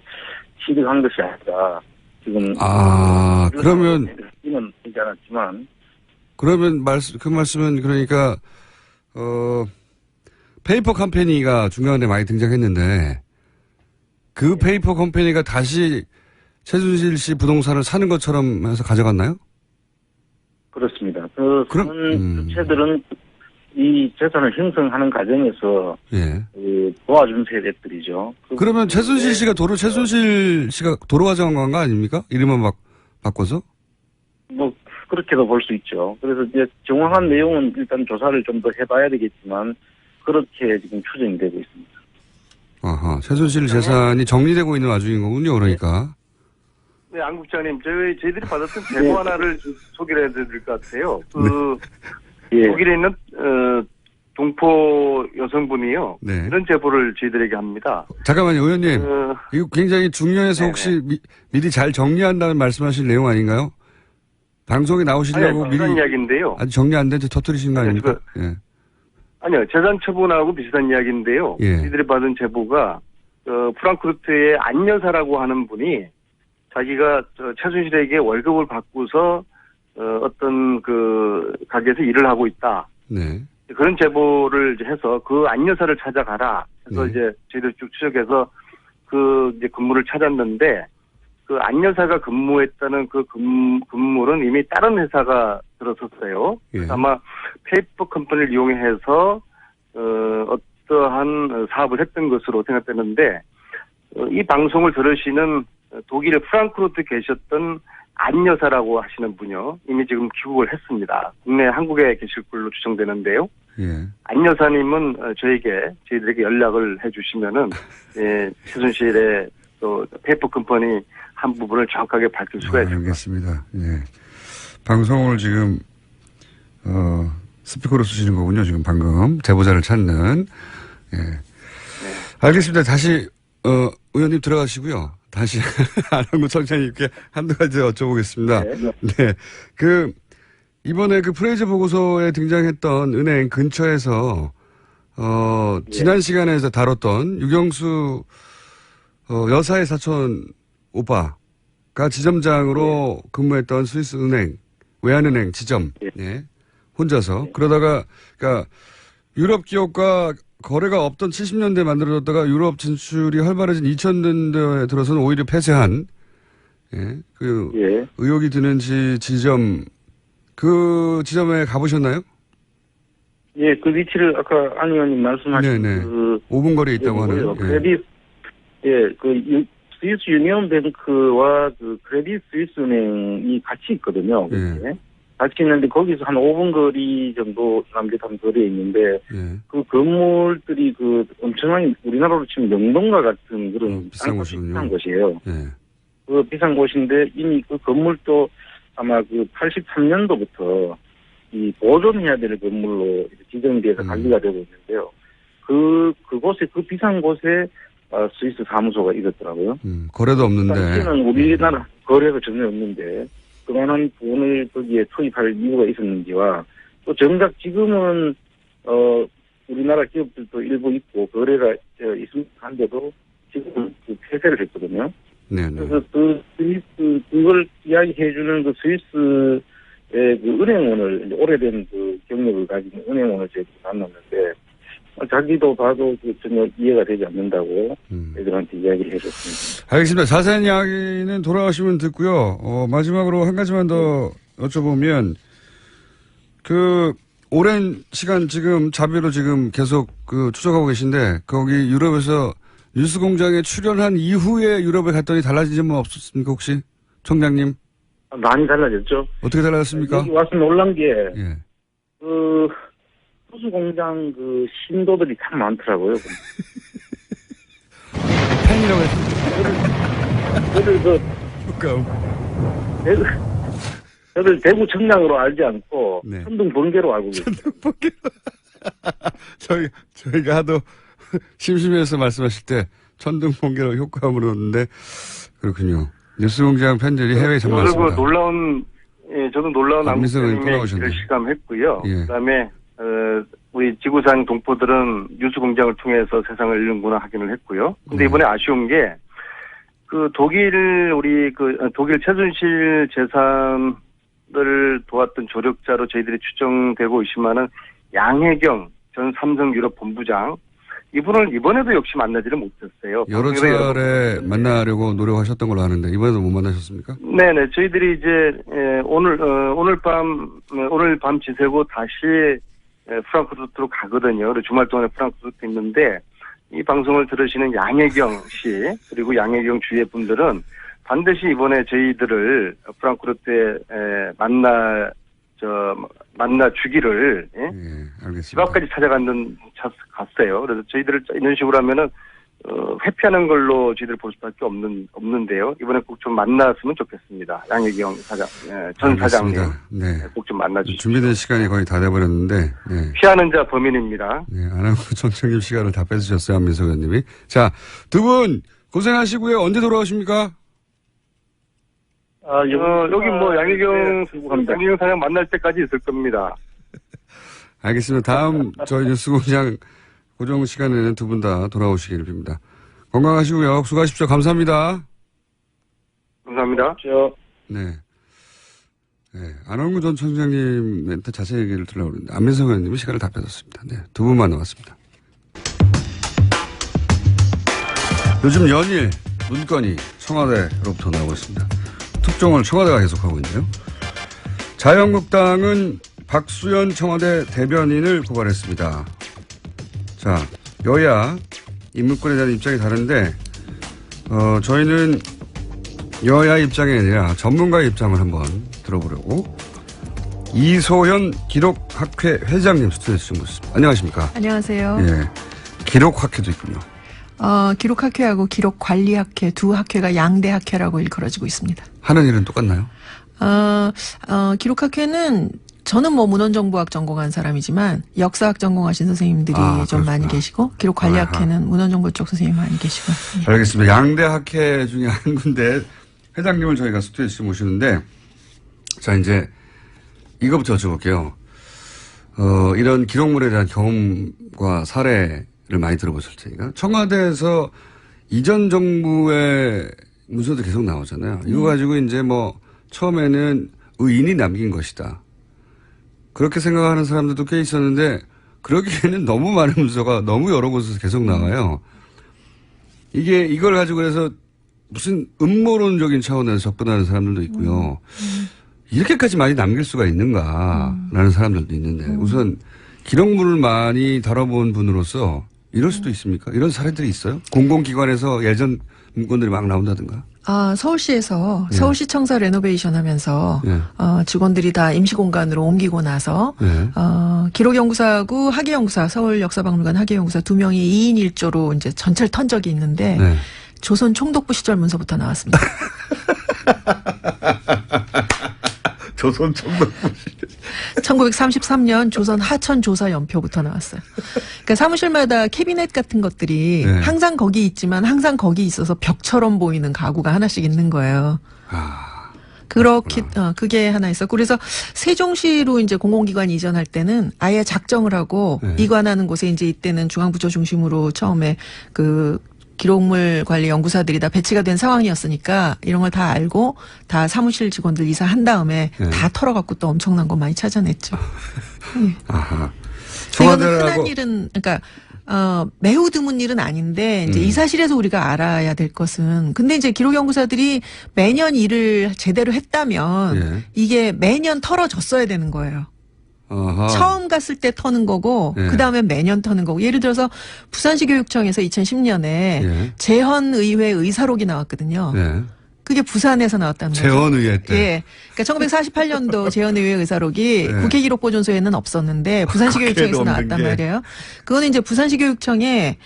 취득한 것이 아니라 지금 그러면 이는 되지 않았지만. 그러면 그 말씀은 그러니까 페이퍼 컴퍼니가 중요한 데 많이 등장했는데 그 페이퍼 컴퍼니가 다시 최순실 씨 부동산을 사는 것처럼 해서 가져갔나요? 그렇습니다. 주체들은 이 재산을 형성하는 과정에서 예. 도와준 세력들이죠. 그러면 최순실 씨가 도로 가져간 건 아닙니까? 이름만 바꿔서? 뭐 그렇게도 볼 수 있죠. 그래서 이제 정확한 내용은 일단 조사를 좀 더 해봐야 되겠지만 그렇게 지금 추정이 되고 있습니다. 아하, 최순실 재산이 정리되고 있는 와중인 거군요, 그러니까. 네, 안 국장님, 저희들이 받았던 제보 하나를 소개를 해드릴 것 같아요. 독일에 있는 동포 여성분이요. 네. 이런 제보를 저희들에게 합니다. 잠깐만요, 의원님. 이거 굉장히 중요해서 네네. 혹시 미리 잘 정리한다는 말씀하실 내용 아닌가요? 방송에 나오시려고 미리 비슷한 이야기인데요. 아직 정리 안 된 채 터뜨리신 거 아닙니까? 예. 아니요, 재산 처분하고 비슷한 이야기인데요. 예. 저희들이 받은 제보가 프랑크푸르트의 안 여사라고 하는 분이 자기가 최순실에게 월급을 받고서 어떤 그 가게에서 일을 하고 있다. 네. 그런 제보를 이제 해서 그 안 여사를 찾아가라. 그래서 네. 이제 저희들 쭉 추적해서 그 이제 근무를 찾았는데 그 안 여사가 근무했다는 그 근무는 이미 다른 회사가 들어섰어요. 예. 아마 페이퍼 컴퍼니를 이용해서 어떠한 사업을 했던 것으로 생각되는데 이 방송을 들으시는 독일의 프랑크푸르트에 계셨던 안 여사라고 하시는 분요. 이미 지금 귀국을 했습니다. 국내 한국에 계실 걸로 추정되는데요. 예. 안 여사님은 저희들에게 연락을 해주시면은 최순실의 또 페이퍼 컴퍼니 한 부분을 정확하게 밝힐 수가 있습니다. 알겠습니다. 예. 방송을 지금 스피커로 쓰시는 거군요. 지금 방금 제보자를 찾는. 예. 알겠습니다. 다시 의원님 들어가시고요. 다시 안한구 청장님께 한두 가지 여쭤보겠습니다. 네. 이번에 그 프레이저 보고서에 등장했던 은행 근처에서 지난 시간에서 다뤘던 유경수 여사의 사촌 오빠가 지점장으로 근무했던 스위스 은행 외환은행 지점 혼자서 그러다가 그러니까 유럽 기업과 거래가 없던 70년대에 만들어졌다가 유럽 진출이 활발해진 2000년대에 들어서는 오히려 폐쇄한 의혹이 드는 지점 그 지점에 가보셨나요? 예, 그 위치를 아까 안 의원님 말씀하신 네네. 그 5분 거리에 있다고 하는. 스위스 유니온뱅크와 그 크레딧 스위스 은행이 같이 있거든요. 같이 있는데 거기서 한 5분 거리 정도 남짓한 거리에 있는데 그 건물들이 그 엄청난 우리나라로 치면 명동과 같은 그런 비싼 곳이에요. 그 비싼 곳인데 이미 그 건물도 아마 그 83년도부터 이 보존해야 될 건물로 지정돼서 관리가 되고 있는데요. 그곳에 그 비싼 곳에 스위스 사무소가 있었더라고요. 거래도 없는데. 당시에는 우리나라 거래가 전혀 없는데 그만한 돈을 거기에 투입할 이유가 있었는지와 또 정작 지금은 우리나라 기업들도 일부 있고 거래가 있습니다 한데도 지금 폐쇄를 했거든요. 그래서 그 스위스 그걸 이야기해주는 그 스위스의 그 은행원을 오래된 그 경력을 가진 은행원을 제가 만났는데 자기도 봐도 전혀 이해가 되지 않는다고 애들한테 이야기를 해줬습니다. 알겠습니다. 자세한 이야기는 돌아가시면 듣고요. 마지막으로 한 가지만 더 여쭤보면 그 오랜 시간 지금 자비로 지금 계속 그 추적하고 계신데 거기 유럽에서 뉴스공장에 출연한 이후에 유럽에 갔더니 달라진 점은 없었습니까 혹시 총장님? 많이 달라졌죠. 어떻게 달라졌습니까? 여기 와서 놀란 게 그 호수공장 그 신도들이 참 많더라고요. 팬이라고 했습니다. 저들 대구 청량으로 알지 않고 천둥 번개로 알고 계세요. 저희가 하도 심심해서 말씀하실 때 천둥 번개로 효과음으로 넣었는데 그렇군요. 뉴스공장 팬들이 해외에 참 많습니다. 저도 놀라운 안민석님의 일을 실감했고요. 그다음에 우리 지구상 동포들은 뉴스공장을 통해서 세상을 읽는구나 확인을 했고요. 근데 이번에 아쉬운 게 그 독일 최순실 재산을 도왔던 조력자로 저희들이 추정되고 있지만은 양혜경 전 삼성 유럽 본부장 이분을 이번에도 역시 만나지를 못했어요. 여러 차례 만나려고 노력하셨던 걸로 아는데 이번에도 못 만나셨습니까? 네네. 저희들이 이제 오늘 밤 지새고 다시 프랑크푸르트로 가거든요. 주말 동안에 프랑크푸르트에 있는데 이 방송을 들으시는 양혜경 씨 그리고 양혜경 주위의 분들은 반드시 이번에 저희들을 프랑크푸르트에 만나 주기를 집 앞까지 갔어요. 그래서 저희들을 이런 식으로 하면은 회피하는 걸로 저희들 볼 수밖에 없는데요. 이번에 꼭 좀 만났으면 좋겠습니다. 양혜경 전 사장님. 꼭 좀 만나주시죠. 준비된 시간이 거의 다 돼버렸는데. 피하는 자 범인입니다. 안한구 청장님 시간을 다 뺏으셨어요. 안민석 의원님이. 자, 두 분 고생하시고요. 언제 돌아오십니까? 여기 양혜경 사장 만날 때까지 있을 겁니다. 알겠습니다. 다음 저희 뉴스공장 고정 시간에는 두 분 다 돌아오시기를 빕니다. 건강하시고요. 수고하십시오. 감사합니다. 감사합니다. 네. 네, 안원구 전 청장님한테 자세히 얘기를 들으려고 했는데 안민석 의원님이 시간을 다 뺏었습니다. 네, 두 분만 남았습니다. 요즘 연일 문건이 청와대로부터 나오고 있습니다. 특종을 청와대가 계속하고 있는데요. 자유한국당은 박수현 청와대 대변인을 고발했습니다. 자, 여야 이 문건에 대한 입장이 다른데 저희는 여야 입장이 아니라 전문가의 입장을 한번 들어보려고 이소연 기록학회 회장님 스튜디오에 모셨습니다. 안녕하십니까? 안녕하세요. 예, 기록학회도 있군요. 기록학회하고 기록관리학회 두 학회가 양대 학회라고 일컬어지고 있습니다. 하는 일은 똑같나요? 기록학회는 저는 문헌정보학 전공한 사람이지만 역사학 전공하신 선생님들이 좀 많이 계시고 기록관리학회는 문헌정보 쪽 선생님이 많이 계시고. 예. 알겠습니다. 양대 학회 중에 한 군데 회장님을 저희가 스튜디오에 모시는데 자 이제 이거부터 여쭤볼게요. 이런 기록물에 대한 경험과 사례를 많이 들어보실 테니까 청와대에서 이전 정부의 문서도 계속 나오잖아요. 이거 가지고 이제 처음에는 의인이 남긴 것이다. 그렇게 생각하는 사람들도 꽤 있었는데 그러기에는 너무 많은 문서가 너무 여러 곳에서 계속 나와요. 이걸 가지고 그래서 무슨 음모론적인 차원에서 접근하는 사람들도 있고요. 이렇게까지 많이 남길 수가 있는가라는 사람들도 있는데 우선 기록물을 많이 다뤄본 분으로서 이럴 수도 있습니까? 이런 사례들이 있어요? 공공기관에서 예전 문건들이 막 나온다든가? 서울시에서 서울시청사 레노베이션 하면서 직원들이 다 임시공간으로 옮기고 나서 기록연구사하고 학예연구사 서울역사박물관 학예연구사 2명이 2인 1조로 이제 전체를 턴 적이 있는데 조선 총독부 시절 문서부터 나왔습니다. 조선 총독부 1933년 조선 하천조사 연표부터 나왔어요. 그러니까 사무실마다 캐비넷 같은 것들이 항상 거기 있지만 항상 거기 있어서 벽처럼 보이는 가구가 하나씩 있는 거예요. 그렇게 그게 하나 있었고 그래서 세종시로 이제 공공기관 이전할 때는 아예 작정을 하고 이관하는 곳에 이제 이때는 중앙부처 중심으로 처음에 그 기록물 관리 연구사들이 다 배치가 된 상황이었으니까 이런 걸 다 알고 다 사무실 직원들 이사한 다음에 다 털어갖고 또 엄청난 거 많이 찾아냈죠. 아하. 이거는 흔한 일은 그러니까 매우 드문 일은 아닌데 이제 이 사실에서 우리가 알아야 될 것은 근데 이제 기록연구사들이 매년 일을 제대로 했다면 이게 매년 털어졌어야 되는 거예요. 아하. 처음 갔을 때 터는 거고 그다음에 매년 터는 거고 예를 들어서 부산시 교육청에서 2010년에 재헌의회 의사록이 나왔거든요. 그게 부산에서 나왔다는 거죠. 재헌의회 때. 예. 그러니까 1948년도 재헌의회 의사록이 국회 기록보존소에는 없었는데 부산시 교육청에서 나왔단 말이에요. 그거는 이제 부산시 교육청에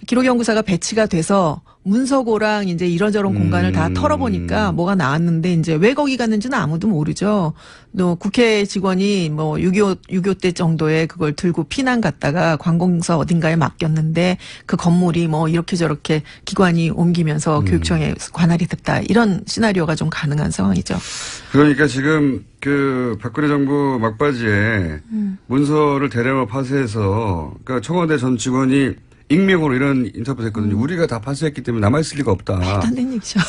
기록연구사가 배치가 돼서 문서고랑 이제 이런저런 공간을 다 털어보니까 뭐가 나왔는데 이제 왜 거기 갔는지는 아무도 모르죠. 또 국회 직원이 6.25 때 정도에 그걸 들고 피난 갔다가 관공서 어딘가에 맡겼는데 그 건물이 이렇게 저렇게 기관이 옮기면서 교육청에 관할이 됐다. 이런 시나리오가 좀 가능한 상황이죠. 그러니까 지금 그 박근혜 정부 막바지에 문서를 대량으로 파쇄해서 그러니까 청와대 전 직원이 익명으로 이런 인터뷰를 했거든요. 우리가 다 파쇄했기 때문에 남아있을 리가 없다. 말도 안 되는 얘기죠.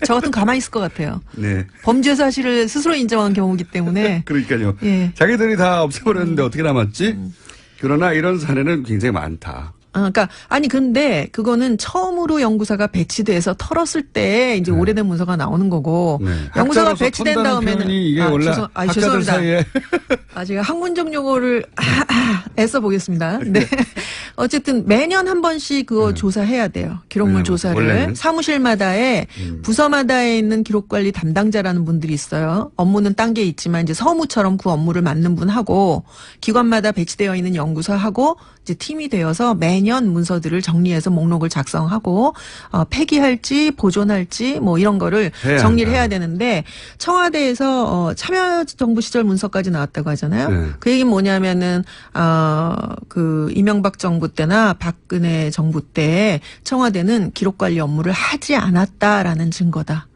저 같으면 가만히 있을 것 같아요. 네. 범죄 사실을 스스로 인정한 경우이기 때문에. 그러니까요. 예. 자기들이 다 없애버렸는데 어떻게 남았지? 그러나 이런 사례는 굉장히 많다. 그러니까 근데 그거는 처음으로 연구사가 배치돼서 털었을 때 이제 오래된 문서가 나오는 거고 연구사가 배치된 다음에는 이게 원래 학자들 사이에 제가 학문적 용어를 애써 보겠습니다. 네. 어쨌든 매년 한 번씩 그거 조사해야 돼요. 기록물 조사를 원래는. 사무실마다에 부서마다에 있는 기록관리 담당자라는 분들이 있어요. 업무는 딴 게 있지만 이제 서무처럼 그 업무를 맡는 분하고 기관마다 배치되어 있는 연구사하고 이제 팀이 되어서 매년 문서들을 정리해서 목록을 작성하고 폐기할지 보존할지 이런 거를 정리를 해야 되는데 청와대에서 참여정부 시절 문서까지 나왔다고 하잖아요. 그 얘기는 뭐냐면은 그 이명박 정부 때나 박근혜 정부 때 청와대는 기록관리 업무를 하지 않았다라는 증거다.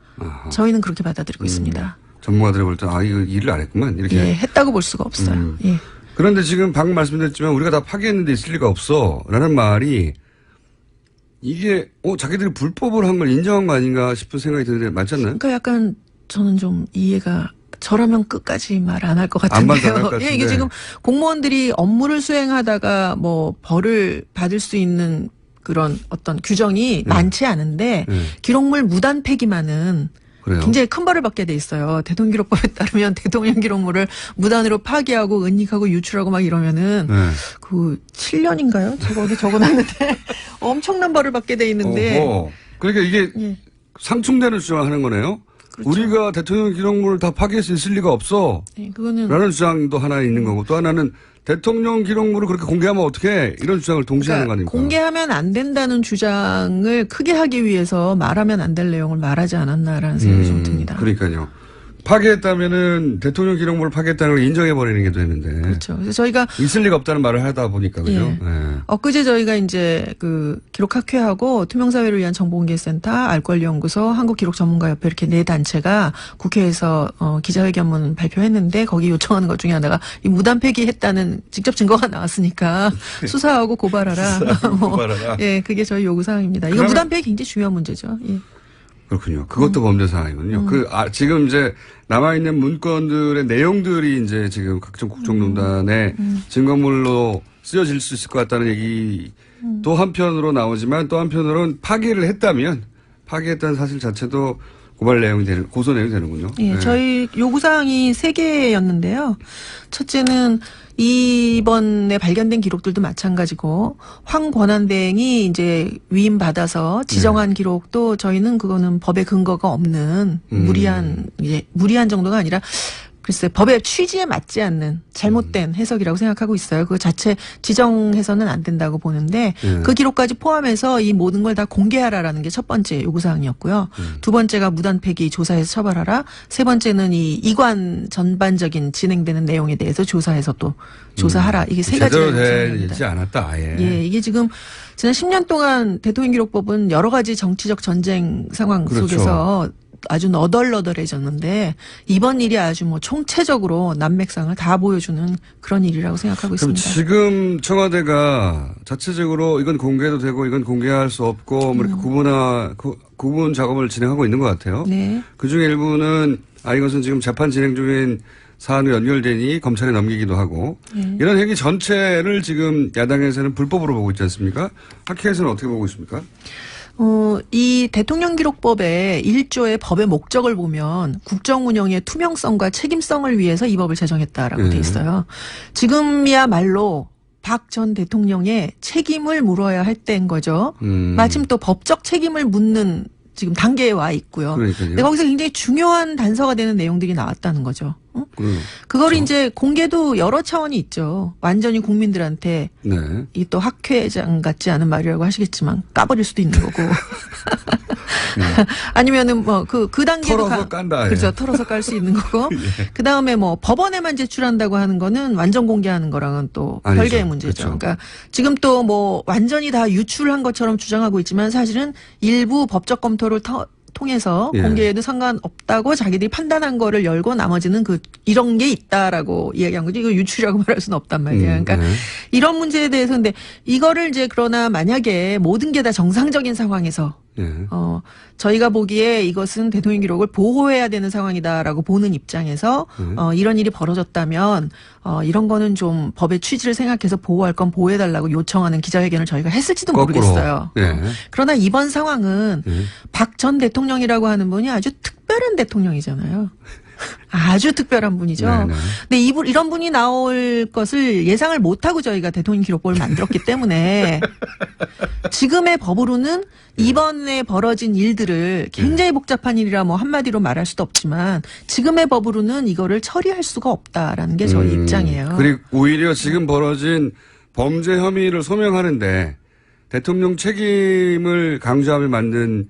저희는 그렇게 받아들이고 있습니다. 전문가들이 볼 때 이거 일을 안 했구만 이렇게. 했다고 볼 수가 없어요. 예. 그런데 지금 방금 말씀드렸지만 우리가 다 파괴했는데 있을 리가 없어 라는 말이 이게 자기들이 불법을 한 걸 인정한 거 아닌가 싶은 생각이 드는데 맞지 않나요? 그러니까 약간 저는 좀 이해가 저라면 끝까지 말 안 할 것 안 말도 안할 같은데요. 것 같은데. 예, 이게 지금 공무원들이 업무를 수행하다가 뭐 벌을 받을 수 있는 그런 어떤 규정이 많지 않은데 기록물 무단 폐기만은 그래요. 굉장히 큰 벌을 받게 돼 있어요. 대통령기록법에 따르면 대통령 기록물을 무단으로 파기하고 은닉하고 유출하고 막 이러면은 그 7년인가요? 제가 어디 적어놨는데 엄청난 벌을 받게 돼 있는데. 어허. 그러니까 이게 예. 상충되는 주장을 하는 거네요. 그렇죠. 우리가 대통령 기록물을 다 파기할 수 있을 리가 없어. 네, 그거는 라는 주장도 하나 있는 거고 또 하나는 대통령 기록물을 그렇게 공개하면 어떻게 이런 주장을 동시에 하는 거 아닙니까? 공개하면 안 된다는 주장을 크게 하기 위해서 말하면 안 될 내용을 말하지 않았나라는 생각이 좀 듭니다. 그러니까요. 파기했다면은 대통령 기록물을 파기했다는 걸 인정해버리는 게 되는데. 그렇죠. 그래서 저희가 있을 리가 없다는 말을 하다 보니까, 그죠? 예. 네. 엊그제 저희가 이제 그 기록학회하고 투명사회를 위한 정보공개센터, 알권리연구소, 한국기록전문가협회 이렇게 네 단체가 국회에서 기자회견문 발표했는데 거기 요청하는 것 중에 하나가 이 무단 폐기했다는 직접 증거가 나왔으니까 수사하고 고발하라. 고발하라. 예, 그게 저희 요구사항입니다. 이거 무단 폐기 굉장히 중요한 문제죠. 예. 그렇군요. 그것도 범죄 사항이군요. 지금 이제 남아있는 문건들의 내용들이 이제 지금 각종 국정농단의 증거물로 쓰여질 수 있을 것 같다는 얘기 또 한편으로 나오지만 또 한편으로는 파기를 했다면 파기했다는 사실 자체도 고발 내용이 되는, 고소 내용이 되는군요. 예, 네. 저희 요구사항이 3개였는데요. 첫째는 이번에 발견된 기록들도 마찬가지고 황권한대행이 이제 위임받아서 지정한 기록도 저희는 그거는 법에 근거가 없는 무리한 정도가 아니라 글쎄 법의 취지에 맞지 않는 잘못된 해석이라고 생각하고 있어요. 그 자체 지정해서는 안 된다고 보는데 그 기록까지 포함해서 이 모든 걸 다 공개하라라는 게 첫 번째 요구사항이었고요. 두 번째가 무단 폐기 조사해서 처벌하라. 세 번째는 이 이관 전반적인 진행되는 내용에 대해서 조사해서 또 조사하라. 이게 세 가지가 제대로 요구사항입니다. 되지 않았다 아예. 예, 이게 지금 지난 10년 동안 대통령기록법은 여러 가지 정치적 전쟁 상황 그렇죠. 속에서 아주 너덜너덜해졌는데 이번 일이 아주 뭐 총체적으로 난맥상을 다 보여주는 그런 일이라고 생각하고 그럼 있습니다. 지금 청와대가 자체적으로 이건 공개도 되고 이건 공개할 수 없고 뭐 이렇게 구분 작업을 진행하고 있는 것 같아요. 네. 그중에 일부는 이것은 지금 재판 진행 중인 사안으로 연결되니 검찰에 넘기기도 하고 이런 행위 전체를 지금 야당에서는 불법으로 보고 있지 않습니까? 학회에서는 어떻게 보고 있습니까? 이 대통령기록법의 1조의 법의 목적을 보면 국정 운영의 투명성과 책임성을 위해서 이 법을 제정했다라고 돼 있어요. 지금이야말로 박 전 대통령의 책임을 물어야 할 때인 거죠. 마침 또 법적 책임을 묻는 지금 단계에 와 있고요. 그러니까요. 근데 거기서 굉장히 중요한 단서가 되는 내용들이 나왔다는 거죠. 응? 그걸 이제 공개도 여러 차원이 있죠. 완전히 국민들한테 네. 이 또 학회장 같지 않은 말이라고 하시겠지만 까버릴 수도 있는 거고. 아니면은 뭐 그 단계도 털어서 깐다. 그렇죠. 털어서 깔 수 있는 거고. 그 다음에 뭐 법원에만 제출한다고 하는 거는 완전 공개하는 거랑은 또 아니죠. 별개의 문제죠. 그렇죠. 그러니까 지금 또 뭐 완전히 다 유출한 것처럼 주장하고 있지만 사실은 일부 법적 검토를 통해서 예. 공개해도 상관없다고 자기들이 판단한 거를 열고 나머지는 이런 게 있다라고 이야기한 거지. 이거 유출이라고 말할 수는 없단 말이에요. 그러니까 이런 문제에 대해서 근데 이거를 이제 그러나 만약에 모든 게 다 정상적인 상황에서 저희가 보기에 이것은 대통령 기록을 보호해야 되는 상황이다라고 보는 입장에서 이런 일이 벌어졌다면 이런 거는 좀 법의 취지를 생각해서 보호할 건 보호해달라고 요청하는 기자회견을 저희가 했을지도 거꾸로. 모르겠어요. 네. 그러나 이번 상황은 박 전 대통령이라고 하는 분이 아주 특별한 대통령이잖아요. 아주 특별한 분이죠. 네네. 근데 이런 분이 나올 것을 예상을 못하고 저희가 대통령 기록법을 만들었기 때문에 지금의 법으로는 이번에 벌어진 일들을 굉장히 복잡한 일이라 뭐 한마디로 말할 수도 없지만 지금의 법으로는 이거를 처리할 수가 없다라는 게 저희 입장이에요. 그리고 오히려 지금 벌어진 범죄 혐의를 소명하는데 대통령 책임을 강조하며 만든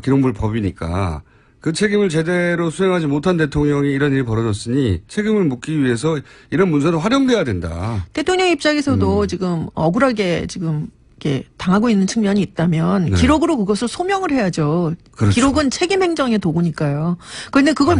기록물 법이니까 그 책임을 제대로 수행하지 못한 대통령이 이런 일이 벌어졌으니 책임을 묻기 위해서 이런 문서는 활용돼야 된다. 대통령 입장에서도 지금 억울하게 지금 이렇게 당하고 있는 측면이 있다면 기록으로 그것을 소명을 해야죠. 그렇죠. 기록은 책임 행정의 도구니까요. 그런데 그걸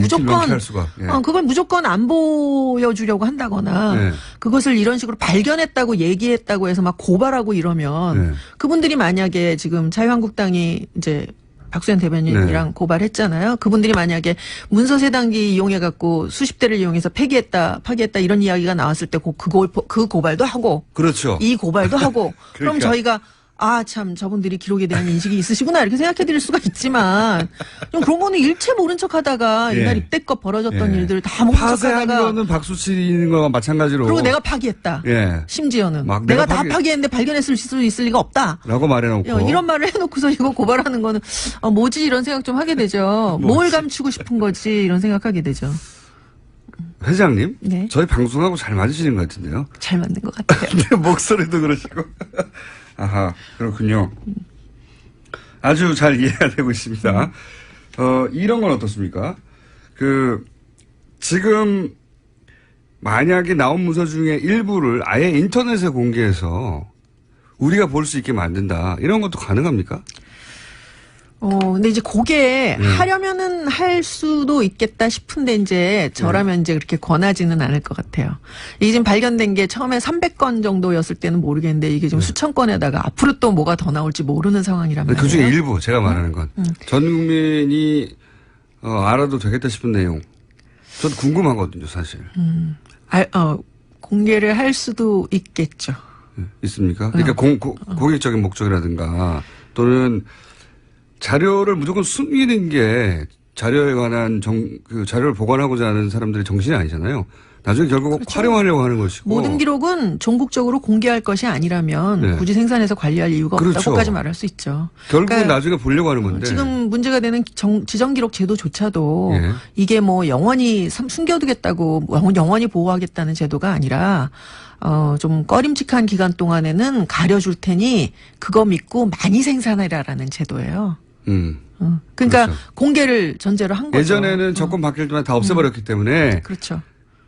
그걸 무조건 안 보여주려고 한다거나 그것을 이런 식으로 발견했다고 얘기했다고 해서 막 고발하고 이러면 그분들이 만약에 지금 자유한국당이 이제 박수현 대변인이랑 네. 고발했잖아요. 그분들이 만약에 문서 세단기 이용해갖고 수십 대를 이용해서 파기했다 이런 이야기가 나왔을 때 그 고발도 하고 그렇죠. 이 고발도 하고 그럼 그러니까. 저희가 참 저분들이 기록에 대한 인식이 있으시구나 이렇게 생각해 드릴 수가 있지만 좀 그런 거는 일체 모른 척 하다가 예. 이날 입대껏 벌어졌던 예. 일들 다 모른 척 파쇄한 하다가 거는 박수 치는 거와 마찬가지로. 그리고 내가 파기했다. 예. 심지어는 막 내가 내가 다 파기했는데 발견했을 수 있을 리가 없다. 라고 말해놓고. 이런 말을 해놓고서 이거 고발하는 거는 뭐지 이런 생각 좀 하게 되죠. 뭘 감추고 싶은 거지 이런 생각하게 되죠. 회장님. 네. 저희 방송하고 잘 맞으시는 것 같은데요. 잘 맞는 것 같아요. 네, 목소리도 그러시고. 아하, 그렇군요. 아주 잘 이해가 되고 있습니다. 이런 건 어떻습니까? 지금, 만약에 나온 문서 중에 일부를 아예 인터넷에 공개해서 우리가 볼 수 있게 만든다. 이런 것도 가능합니까? 근데 이제 그게 하려면은 할 수도 있겠다 싶은데 이제 저라면 이제 그렇게 권하지는 않을 것 같아요. 이게 지금 발견된 게 처음에 300건 정도였을 때는 모르겠는데 이게 지금 수천 건에다가 앞으로 또 뭐가 더 나올지 모르는 상황이란 말이에요. 그 중에 일부, 제가 말하는 건. 전 국민이, 알아도 되겠다 싶은 내용. 저도 궁금하거든요, 사실. 공개를 할 수도 있겠죠. 있습니까? 그러니까 공익적인 목적이라든가 또는 자료를 무조건 숨기는 게 자료에 관한 자료를 보관하고자 하는 사람들의 정신이 아니잖아요. 나중에 결국 그렇죠. 활용하려고 하는 것이고. 모든 기록은 전국적으로 공개할 것이 아니라면 굳이 생산해서 관리할 이유가 없다고까지 말할 수 있죠. 결국은 그러니까 나중에 보려고 하는 건데. 지금 문제가 되는 지정기록 제도조차도 이게 뭐 영원히 숨겨두겠다고 영원히 보호하겠다는 제도가 아니라 좀 꺼림칙한 기간 동안에는 가려줄 테니 그거 믿고 많이 생산해라라는 제도예요. 그러니까 그렇죠. 공개를 전제로 한 거죠. 예전에는 정권 바뀔 때만 다 없애버렸기 때문에. 그렇죠.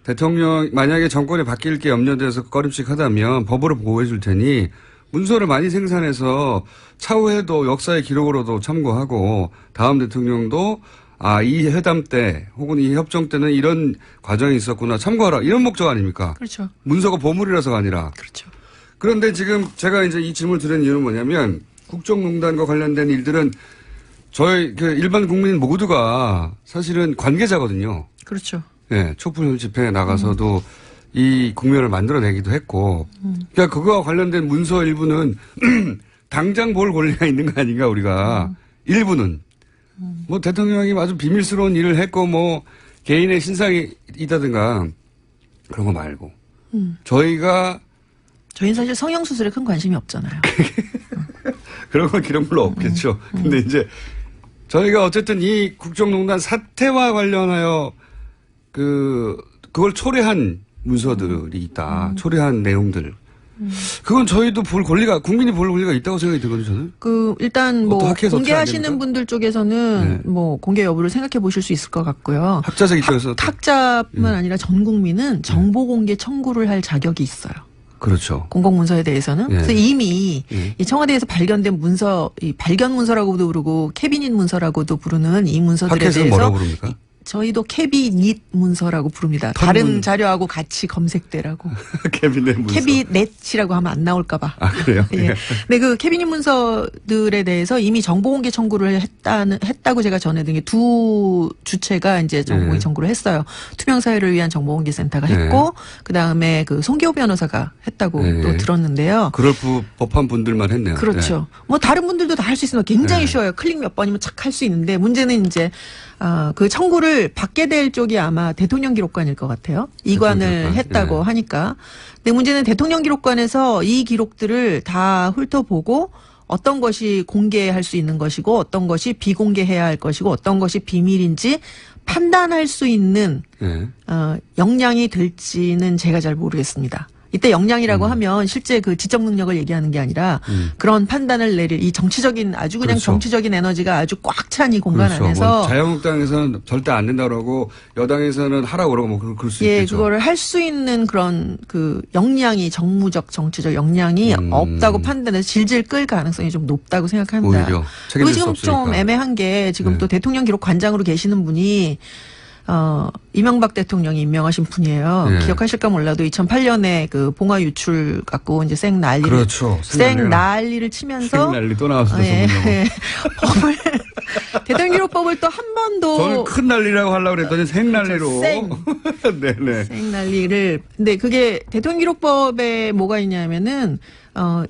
대통령 만약에 정권이 바뀔 게 염려돼서 꺼림칙하다면 법으로 보호해 줄 테니 문서를 많이 생산해서 차후에도 역사의 기록으로도 참고하고 다음 대통령도 이 회담 때 혹은 이 협정 때는 이런 과정이 있었구나 참고하라 이런 목적 아닙니까? 그렇죠. 문서가 보물이라서가 아니라. 그렇죠. 그런데 지금 제가 이제 이 질문을 드린 이유는 뭐냐면 국정농단과 관련된 일들은 저희 일반 국민 모두가 사실은 관계자거든요. 그렇죠. 네, 촛불 집회에 나가서도 이 국면을 만들어내기도 했고, 그러니까 그거와 관련된 문서 일부는 당장 볼 권리가 있는 거 아닌가 우리가 일부는 뭐 대통령이 아주 비밀스러운 일을 했고 뭐 개인의 신상이 있다든가 그런 거 말고 저희는 사실 성형수술에 큰 관심이 없잖아요. 그런 건 기록물로 없겠죠. 근데 이제 저희가 어쨌든 이 국정농단 사태와 관련하여 그걸 초래한 문서들이 있다. 초래한 내용들. 그건 저희도 국민이 볼 권리가 있다고 생각이 들거든요, 저는. 일단 뭐 공개하시는 안 분들 쪽에서는 뭐 공개 여부를 생각해 보실 수 있을 것 같고요. 학자적 입장에서. 학자뿐만 아니라 전 국민은 정보 공개 청구를 할 자격이 있어요. 그렇죠. 공공문서에 대해서는. 그래서 이미 이 청와대에서 발견된 문서, 이 발견 문서라고도 부르고 캐비닛 문서라고도 부르는 이 문서들에 학회에서는 대해서 뭐라고 부릅니까? 저희도 캐비닛 문서라고 부릅니다. 다른 자료하고 같이 검색되라고. 캐비넷 문서. 캐비넷이라고 하면 안 나올까봐. 그래요? 예. 근데 그 캐비닛 문서들에 대해서 이미 정보공개 청구를 했다고 제가 전해드린 게 두 주체가 이제 정보공개 청구를 했어요. 투명사회를 위한 정보공개센터가 했고, 그 다음에 그 송기호 변호사가 했다고 또 들었는데요. 그럴 법한 분들만 했네요. 그렇죠. 뭐 다른 분들도 다 할 수 있으면 굉장히 쉬워요. 클릭 몇 번이면 착 할 수 있는데 문제는 이제 그 청구를 받게 될 쪽이 아마 대통령 기록관일 것 같아요. 이관을 했다고 하니까. 근데 문제는 대통령 기록관에서 이 기록들을 다 훑어보고 어떤 것이 공개할 수 있는 것이고 어떤 것이 비공개해야 할 것이고 어떤 것이 비밀인지 판단할 수 있는 역량이 될지는 제가 잘 모르겠습니다. 이때 역량이라고 하면 실제 그 지적 능력을 얘기하는 게 아니라 그런 판단을 내릴 이 정치적인 아주 그냥 정치적인 에너지가 아주 꽉 찬 이 공간 안에서 뭐 자유한국당에서는 절대 안 된다고 그러고 여당에서는 하라고 그러고 뭐 그럴 수 있겠죠. 그거를 할 수 있는 그런 그 역량이 정무적 정치적 역량이 없다고 판단해서 질질 끌 가능성이 좀 높다고 생각합니다. 오히려 그리고 책임질 수 지금 없으니까. 좀 애매한 게 지금 또 대통령 기록관장으로 계시는 분이 이명박 대통령이 임명하신 분이에요. 기억하실까 몰라도 2008년에 그 봉화 유출 갖고 이제 생 난리를 그렇죠. 생 난리를 치면서 난리 또 나왔어요. 대통령기록법을 또 한 번도 저는 큰 난리라고 하려고 그랬더니 생난리로. 네네. 생난리를. 근데 그게 대통령기록법에 뭐가 있냐면은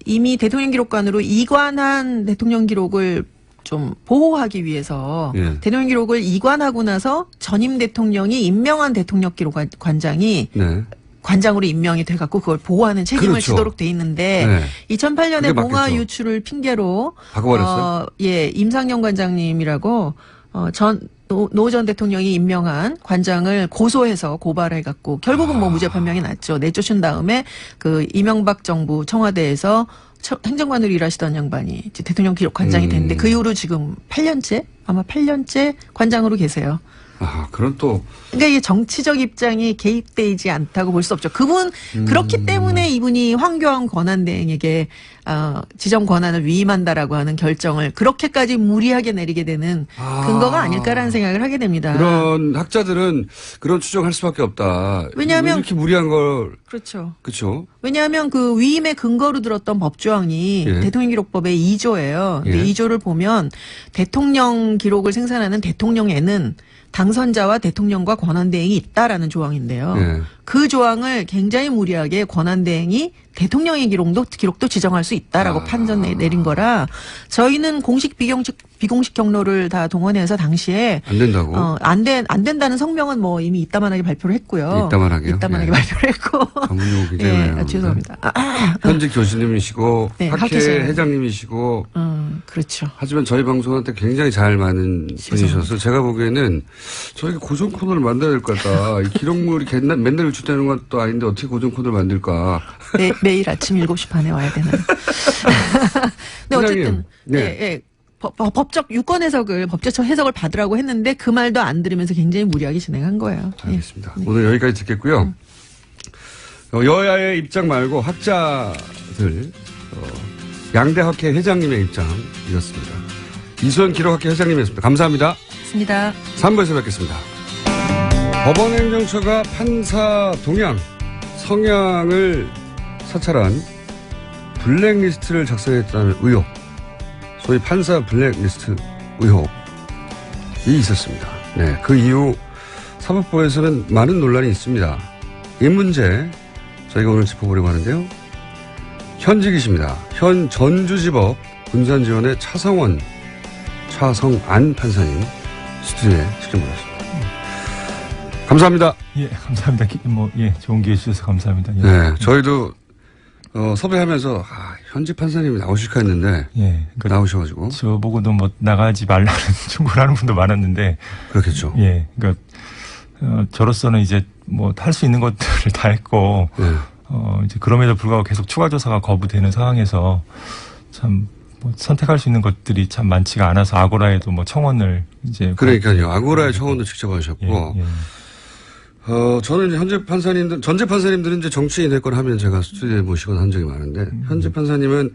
이미 대통령기록관으로 이관한 대통령기록을 좀 보호하기 위해서 예. 대통령기록을 이관하고 나서 전임 대통령이 임명한 대통령기록관장이 네. 관장으로 임명이 돼갖고 그걸 보호하는 책임을 그렇죠. 지도록 돼 있는데 네. 2008년에 그게 봉화 맞겠죠. 유출을 핑계로 바꿔버렸어요? 예, 임상영 관장님이라고 노 전 대통령이 임명한 관장을 고소해서 고발해갖고 결국은 뭐 무죄 판명이 났죠. 내쫓은 다음에 그 이명박 정부 청와대에서 행정관으로 일하시던 양반이 이제 대통령 기록 관장이 됐는데 그 이후로 지금 8년째 아마 8년째 관장으로 계세요. 아, 그런 또. 그러니까 이게 정치적 입장이 개입되지 않다고 볼 수 없죠. 그분 그렇기 때문에 이분이 황교안 권한대행에게 지정 권한을 위임한다라고 하는 결정을 그렇게까지 무리하게 내리게 되는 근거가 아닐까라는 생각을 하게 됩니다. 그런 학자들은 그런 추정할 수밖에 없다. 왜냐하면 이렇게 무리한 걸. 그렇죠. 그렇죠. 왜냐하면 그 위임의 근거로 들었던 법조항이 예. 대통령기록법의 2조예요. 근데 예. 2조를 보면 대통령 기록을 생산하는 대통령에는 당선자와 대통령과 권한대행이 있다라는 조항인데요. 예. 그 조항을 굉장히 무리하게 권한대행이 대통령의 기록도 지정할 수 있다라고 판정 내린 거라 저희는 공식 비공식 경로를 다 동원해서 당시에 안 된다고. 안 된다는 성명은 뭐 이미 이따만하게 발표를 했고요. 이따만하게요? 이따만하게 예. 발표를 했고. 전문용어 굉장히 많이 나오는데. 죄송합니다. 현직 교수님이시고 네, 학회 학회에서는. 회장님이시고 그렇죠. 하지만 저희 방송한테 굉장히 잘 맞는 분이셔서 제가 보기에는 저희가 고정 코너를 만들어야 될 것 같다. 이 기록물이 맨날 유출되는 것도 아닌데 어떻게 고정 코너를 만들까. 매일 아침 7시 반에 와야 되나요? 근데 어쨌든 네. 법적 유권 해석을 법제처 해석을 받으라고 했는데 그 말도 안 들으면서 굉장히 무리하게 진행한 거예요. 알겠습니다. 오늘 여기까지 듣겠고요. 여야의 입장 말고 학자들 양대학회 회장님의 입장 이었습니다. 이수연 기록학회 회장님이었습니다. 감사합니다. 맞습니다. 3부에서 뵙겠습니다. 법원행정처가 판사 동향, 성향을 사찰한 블랙리스트를 작성했다는 의혹, 소위 판사 블랙리스트 의혹이 있었습니다. 네, 그 이후 사법부에서는 많은 논란이 있습니다. 이 문제 저희가 오늘 짚어보려고 하는데요. 현직이십니다. 현 전주지법 군산지원의 차성안 판사님 스튜디오에 직접 모셨습니다. 감사합니다. 예, 감사합니다. 좋은 기회 주셔서 감사합니다. 예. 네, 저희도 섭외하면서 현직 판사님이 나오실까 했는데 나오셔가지고 저보고도 뭐 나가지 말라는 충고를 하는 분도 많았는데 그렇겠죠. 예, 그러니까 저로서는 이제 뭐 할 수 있는 것들을 다 했고 이제 그럼에도 불구하고 계속 추가 조사가 거부되는 상황에서 참 뭐 선택할 수 있는 것들이 참 많지가 않아서 아고라에도 뭐 청원을 이제 그러니까요. 아고라에 청원도 직접 하셨고. 저는 이제 전직 판사님들은 이제 정치인 될 걸 하면 제가 스튜디오에 모시곤 한 적이 많은데, 현직 판사님은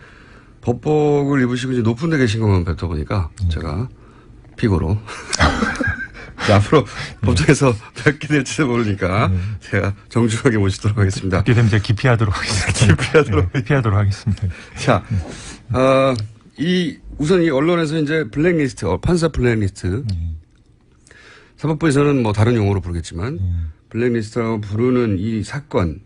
법복을 입으시고 이제 높은 데 계신 것만 뵙다 보니까 제가 피고로. 앞으로 법정에서 뵙게 될지도 모르니까 제가 정중하게 모시도록 하겠습니다. 뵙게 되면 제가 기피하도록 하겠습니다. 기피하도록 하겠습니다. 자, 우선 이 언론에서 이제 블랙리스트, 판사 블랙리스트. 사법부에서는 뭐 다른 용어로 부르겠지만, 블랙리스트라고 부르는 이 사건.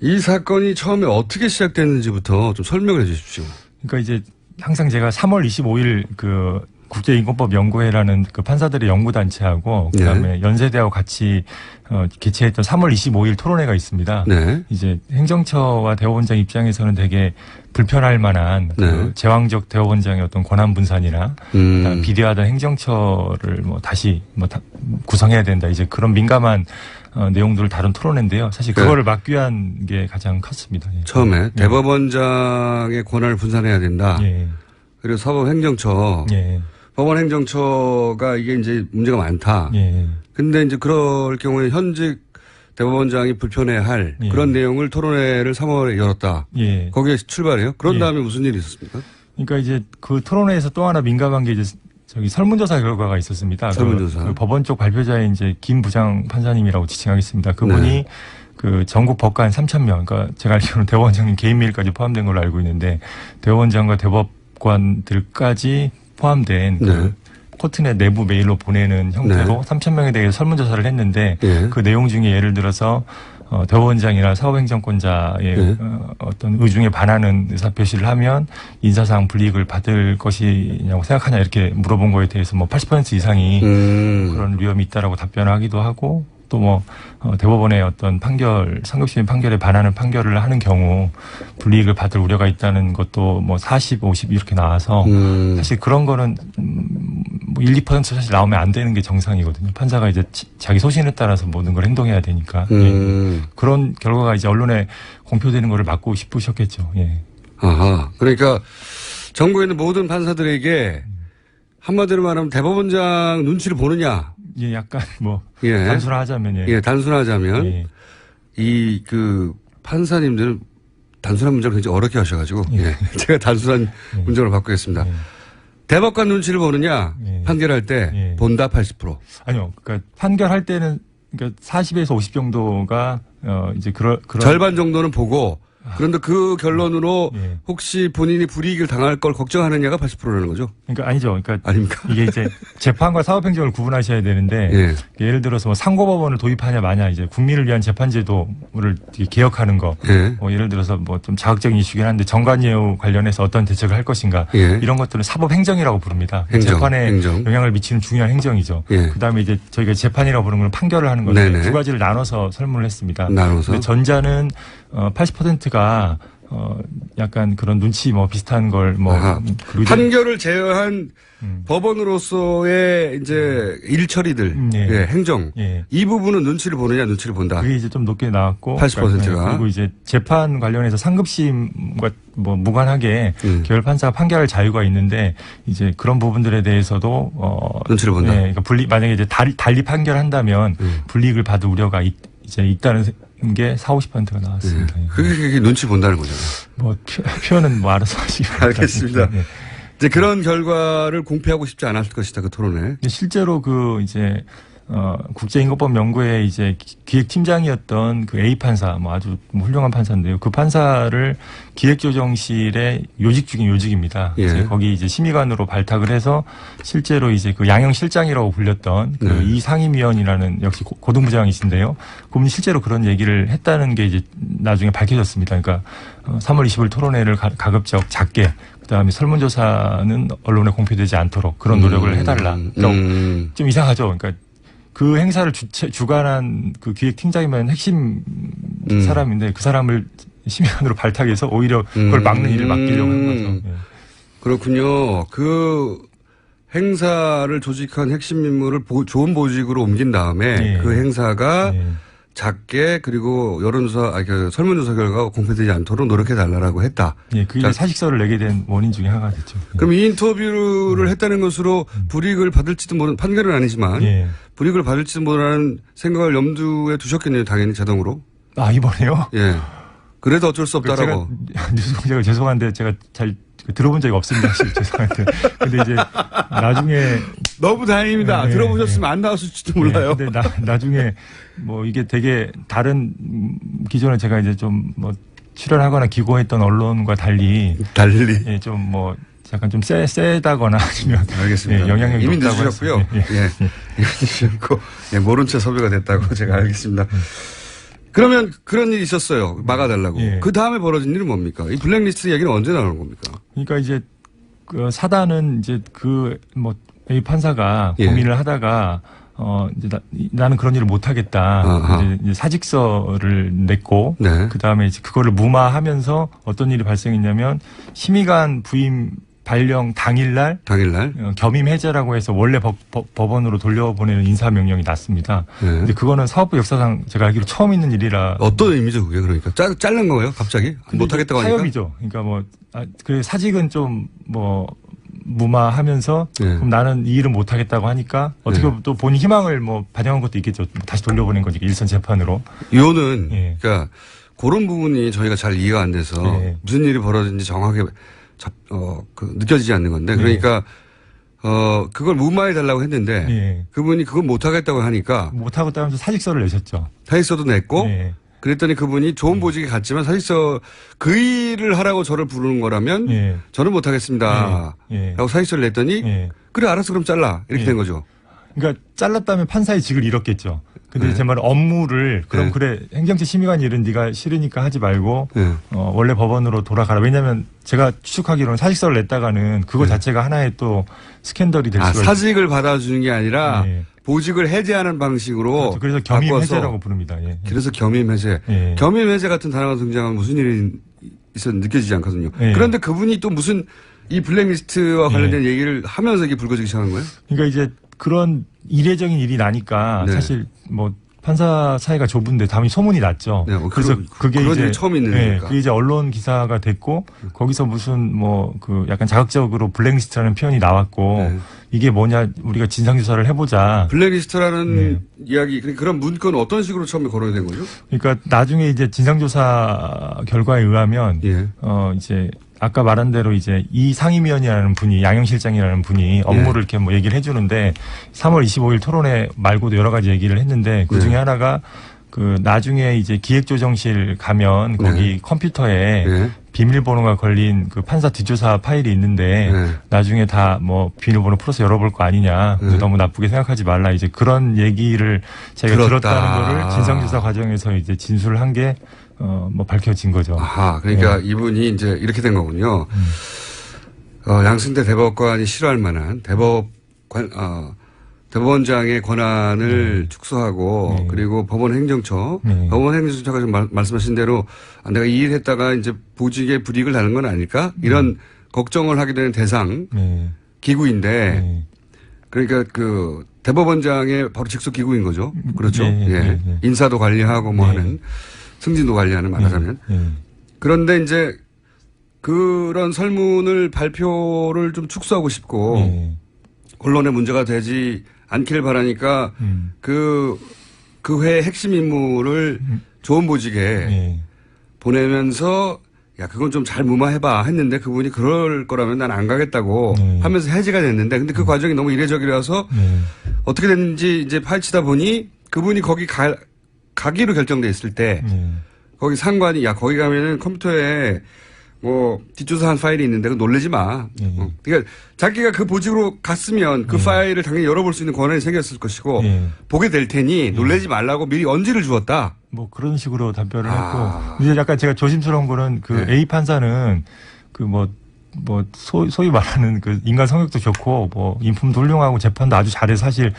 이 사건이 처음에 어떻게 시작됐는지부터 좀 설명을 해 주십시오. 그러니까 이제 항상 제가 3월 25일 그 국제인권법 연구회라는 그 판사들의 연구단체하고 그다음에 연세대하고 같이 개최했던 3월 25일 토론회가 있습니다. 네. 이제 행정처와 대법원장 입장에서는 되게 불편할 만한 그 제왕적 대법원장의 어떤 권한 분산이나 비대화된 행정처를 뭐 다시 구성해야 된다. 이제 그런 민감한 내용들을 다룬 토론회인데요. 사실 그거를 막기 위한 게 가장 컸습니다. 예. 처음에 대법원장의 권한을 분산해야 된다. 그리고 사법행정처. 법원행정처가 이게 이제 문제가 많다. 근데 이제 그럴 경우에 현직 대법원장이 불편해할 그런 내용을 토론회를 3월에 열었다. 거기에 출발해요. 그런 다음에 무슨 일이 있었습니까? 그러니까 이제 그 토론회에서 또 하나 민감한 게 이제 설문조사 결과가 있었습니다. 설문조사. 그 법원 쪽 발표자의 이제 김 부장 판사님이라고 지칭하겠습니다. 그분이 그 전국 법관 3,000명, 그러니까 제가 알기로는 대법원장님 개인 메일까지 포함된 걸로 알고 있는데 대법원장과 대법관들까지 포함된 그 코트넷 내부 메일로 보내는 형태로 3,000명에 대해 설문조사를 했는데 그 내용 중에 예를 들어서 대법원장이나 사법행정권자의 어떤 의중에 반하는 의사표시를 하면 인사상 불이익을 받을 것이냐고 생각하냐 이렇게 물어본 거에 대해서 뭐 80% 이상이 그런 위험이 있다라고 답변하기도 하고 또 뭐 대법원의 어떤 판결, 상급심의 판결에 반하는 판결을 하는 경우 불이익을 받을 우려가 있다는 것도 뭐 40, 50 이렇게 나와서 사실 그런 거는 뭐 1, 2% 사실 나오면 안 되는 게 정상이거든요. 판사가 이제 자기 소신에 따라서 모든 걸 행동해야 되니까 그런 결과가 이제 언론에 공표되는 거를 막고 싶으셨겠죠. 예. 아하. 그러니까 전국에 있는 모든 판사들에게 한마디로 말하면 대법원장 눈치를 보느냐. 예, 약간 뭐 단순화하자면 단순하자면 이 그 판사님들은 단순한 문제를 굉장히 어렵게 하셔가지고 제가 단순한 문제로 바꾸겠습니다. 대법관 눈치를 보느냐 판결할 때 본다 80%. 아니요, 그러니까 판결할 때는 그러니까 40에서 50 정도가 이제 그런 절반 정도는 보고. 그런데 그 결론으로 혹시 본인이 불이익을 당할 걸 걱정하느냐가 80%라는 거죠? 그러니까 아니죠. 그러니까 아닙니까? 이게 이제 재판과 사법행정을 구분하셔야 되는데 예를 들어서 뭐 상고법원을 도입하냐 마냐 이제 국민을 위한 재판제도를 개혁하는 거 뭐 예를 들어서 뭐 좀 자극적인 이슈긴 한데 정관예우 관련해서 어떤 대책을 할 것인가 이런 것들은 사법행정이라고 부릅니다. 재판에 영향을 미치는 중요한 행정이죠. 그다음에 이제 저희가 재판이라고 부르는 건 판결을 하는 건데 두 가지를 나눠서 설문을 했습니다. 나눠서? 근데 전자는 80%가 약간 그런 눈치 뭐 비슷한 걸 뭐 판결을 제어한 법원으로서의 이제 일처리들 행정 이 부분은 눈치를 보느냐 눈치를 본다. 그게 이제 좀 높게 나왔고 80%가 그리고 이제 재판 관련해서 상급심과 뭐 무관하게 계열 판사가 판결할 자유가 있는데 이제 그런 부분들에 대해서도 눈치를 본다. 그러니까 만약에 이제 달리 판결한다면 불이익을 받을 우려가 이제 있다는 게 40~50%가 나왔습니다. 그게 눈치 본다는 거잖아요. 뭐 표현은 뭐 알아서 하시기 바랍니다. 알겠습니다. 이제 그런 결과를 공표하고 싶지 않았을 것이다, 그 토론에. 실제로 그 이제 국제인권법 연구회 이제 기획팀장이었던 그 A 판사, 뭐 아주 훌륭한 판사인데요. 그 판사를 기획조정실의 요직 중인 요직입니다. 거기 이제 심의관으로 발탁을 해서 실제로 이제 그 양형실장이라고 불렸던 그 이 상임위원이라는 역시 고등부장이신데요. 그분이 실제로 그런 얘기를 했다는 게 이제 나중에 밝혀졌습니다. 그러니까 3월 20일 토론회를 가급적 작게 그다음에 설문조사는 언론에 공표되지 않도록 그런 노력을 해달라. 그러니까 좀 이상하죠. 그러니까 그 행사를 주관한 그 기획팀장이면 핵심 사람인데 그 사람을 심의관으로 발탁해서 오히려 그걸 막는 일을 맡기려고 한 거죠. 그렇군요. 그 행사를 조직한 핵심 인물을 좋은 보직으로 옮긴 다음에 그 행사가 작게 그리고 여론조사, 그 설문조사 결과가 공표되지 않도록 노력해달라고 했다. 그게 사직서를 내게 된 원인 중에 하나가 됐죠. 그럼 이 인터뷰를 했다는 것으로 불이익을 받을지도 모르는 판결은 아니지만 불이익을 받을지도 모르는 생각을 염두에 두셨겠네요. 당연히 자동으로. 아, 이번에요? 그래도 어쩔 수 없다라고. 제가 죄송한데 제가 잘 들어본 적이 없습니다. 죄송한데. 근데 이제 나중에. 너무 다행입니다. 들어보셨으면 안 나왔을지도 몰라요. 근데 나중에 뭐 이게 되게 다른 기존에 제가 이제 좀 뭐 출연하거나 기고했던 언론과 달리. 좀 뭐 약간 좀 세다거나 아니면. 알겠습니다. 영향력이 이미 높다고 늦으셨고요. 이미 늦으셨고. 모른 채 섭외가 됐다고 제가 알겠습니다. 그러면 그런 일이 있었어요. 막아달라고. 그 다음에 벌어진 일은 뭡니까? 이 블랙리스트 얘기는 언제 나오는 겁니까? 그러니까 이제 그 사단은 이제 그 뭐 이 판사가 고민을 하다가 이제 나는 그런 일을 못 하겠다. 이제 사직서를 냈고 그 다음에 이제 그거를 무마하면서 어떤 일이 발생했냐면 심의관 부임 발령 당일날 겸임 해제라고 해서 원래 법원으로 돌려보내는 인사명령이 났습니다. 근데 그거는 사법부 역사상 제가 알기로 처음 있는 일이라. 어떤 의미죠 그게 그러니까? 자른 거예요 갑자기? 못하겠다고 하니까? 타협이죠. 그러니까 뭐 그 사직은 좀 뭐 무마하면서 그럼 나는 이 일은 못하겠다고 하니까 어떻게 또 본인 희망을 뭐 반영한 것도 있겠죠. 다시 돌려보낸 거니까 일선 재판으로. 이거는 그러니까 그런 부분이 저희가 잘 이해가 안 돼서 무슨 일이 벌어진지 정확하게 느껴지지 않는 건데 그러니까 그걸 무마해 달라고 했는데 그분이 그걸 못하겠다고 하니까 못하겠다면서 사직서를 내셨죠. 사직서도 냈고 그랬더니 그분이 좋은 보직에 갔지만 사실상 그 일을 하라고 저를 부르는 거라면 예. 저는 못하겠습니다. 예. 라고 사직서를 냈더니 예. 그래 알았어 그럼 잘라 이렇게 예. 된 거죠. 그러니까 잘랐다면 판사의 직을 잃었겠죠. 근데 네. 제 말은 업무를 그럼 네. 그래 행정처 심의관 일은 네가 싫으니까 하지 말고 네. 원래 법원으로 돌아가라. 왜냐하면 제가 추측하기로는 사직서를 냈다가는 그거 자체가 하나의 또 스캔들이 될 수가 있어요. 사직을 받아주는 게 아니라 예. 보직을 해제하는 방식으로 그렇죠. 그래서 겸임 바꿔서 해제라고 부릅니다. 예. 그래서 겸임 해제. 예. 겸임 해제 같은 단어가 등장하면 무슨 일이 있었는지 느껴지지 않거든요. 예. 그런데 그분이 또 무슨 이 블랙리스트와 관련된 얘기를 하면서 이게 불거지기 시작한 거예요? 그러니까 이제 그런 이례적인 일이 나니까 네. 사실 뭐 판사 사이가 좁은데 다음에 소문이 났죠. 네, 그래서 그게 그런 이제 일이 처음 있는 네, 거니까. 그게 이제 언론 기사가 됐고 거기서 무슨 뭐 그 약간 자극적으로 블랙리스트라는 표현이 나왔고 네. 이게 뭐냐 우리가 진상조사를 해보자. 블랙리스트라는 이야기 그런 문건은 어떤 식으로 처음에 거론이 된 거죠? 그러니까 나중에 이제 진상조사 결과에 의하면 예. 이제 아까 말한 대로 이제 이 상임위원이라는 분이 양형실장이라는 분이 업무를 이렇게 뭐 얘기를 해주는데 3월 25일 토론회 말고도 여러 가지 얘기를 했는데 그 중에 하나가 그 나중에 이제 기획조정실 가면 거기 컴퓨터에 비밀번호가 걸린 그 판사 뒷조사 파일이 있는데 나중에 다 뭐 비밀번호 풀어서 열어볼 거 아니냐. 너무 나쁘게 생각하지 말라. 이제 그런 얘기를 제가 들었다는 거를 진상조사 과정에서 이제 진술을 한 게 뭐 밝혀진 거죠. 아하, 그러니까 이분이 이제 이렇게 된 거군요. 양승태 대법관이 싫어할 만한 대법원장의 권한을 축소하고 그리고 법원 행정처, 법원 행정처가 좀 말씀하신 대로 내가 이 일 했다가 이제 보직에 불이익을 당하는 건 아닐까? 이런 걱정을 하게 되는 대상 기구인데 그러니까 그 대법원장의 바로 직속 기구인 거죠. 그렇죠. 인사도 관리하고 뭐 하는 승진도 관리하는 말하자면. 그런데 이제 그런 설문을 발표를 좀 축소하고 싶고 언론에 문제가 되지 않기를 바라니까 그 회의 핵심 인물을 좋은 보직에 보내면서 야 그건 좀 잘 무마해봐 했는데 그분이 그럴 거라면 난 안 가겠다고 하면서 해지가 됐는데 근데 그 과정이 너무 이례적이라서 어떻게 됐는지 이제 파헤치다 보니 그분이 거기 가기로 결정돼 있을 때 거기 상관이 야 거기 가면은 컴퓨터에 뭐 뒷조사한 파일이 있는데 그거 놀라지 마. 그러니까 자기가 그 보직으로 갔으면 그 파일을 당연히 열어볼 수 있는 권한이 생겼을 것이고 보게 될 테니 놀라지 말라고 미리 언지를 주었다. 뭐 그런 식으로 답변을 했고 이제 약간 제가 조심스러운 거는 그 A 판사는 그 소위 말하는 그 인간 성격도 좋고 뭐 인품도 훌륭하고 재판도 아주 잘해서 사실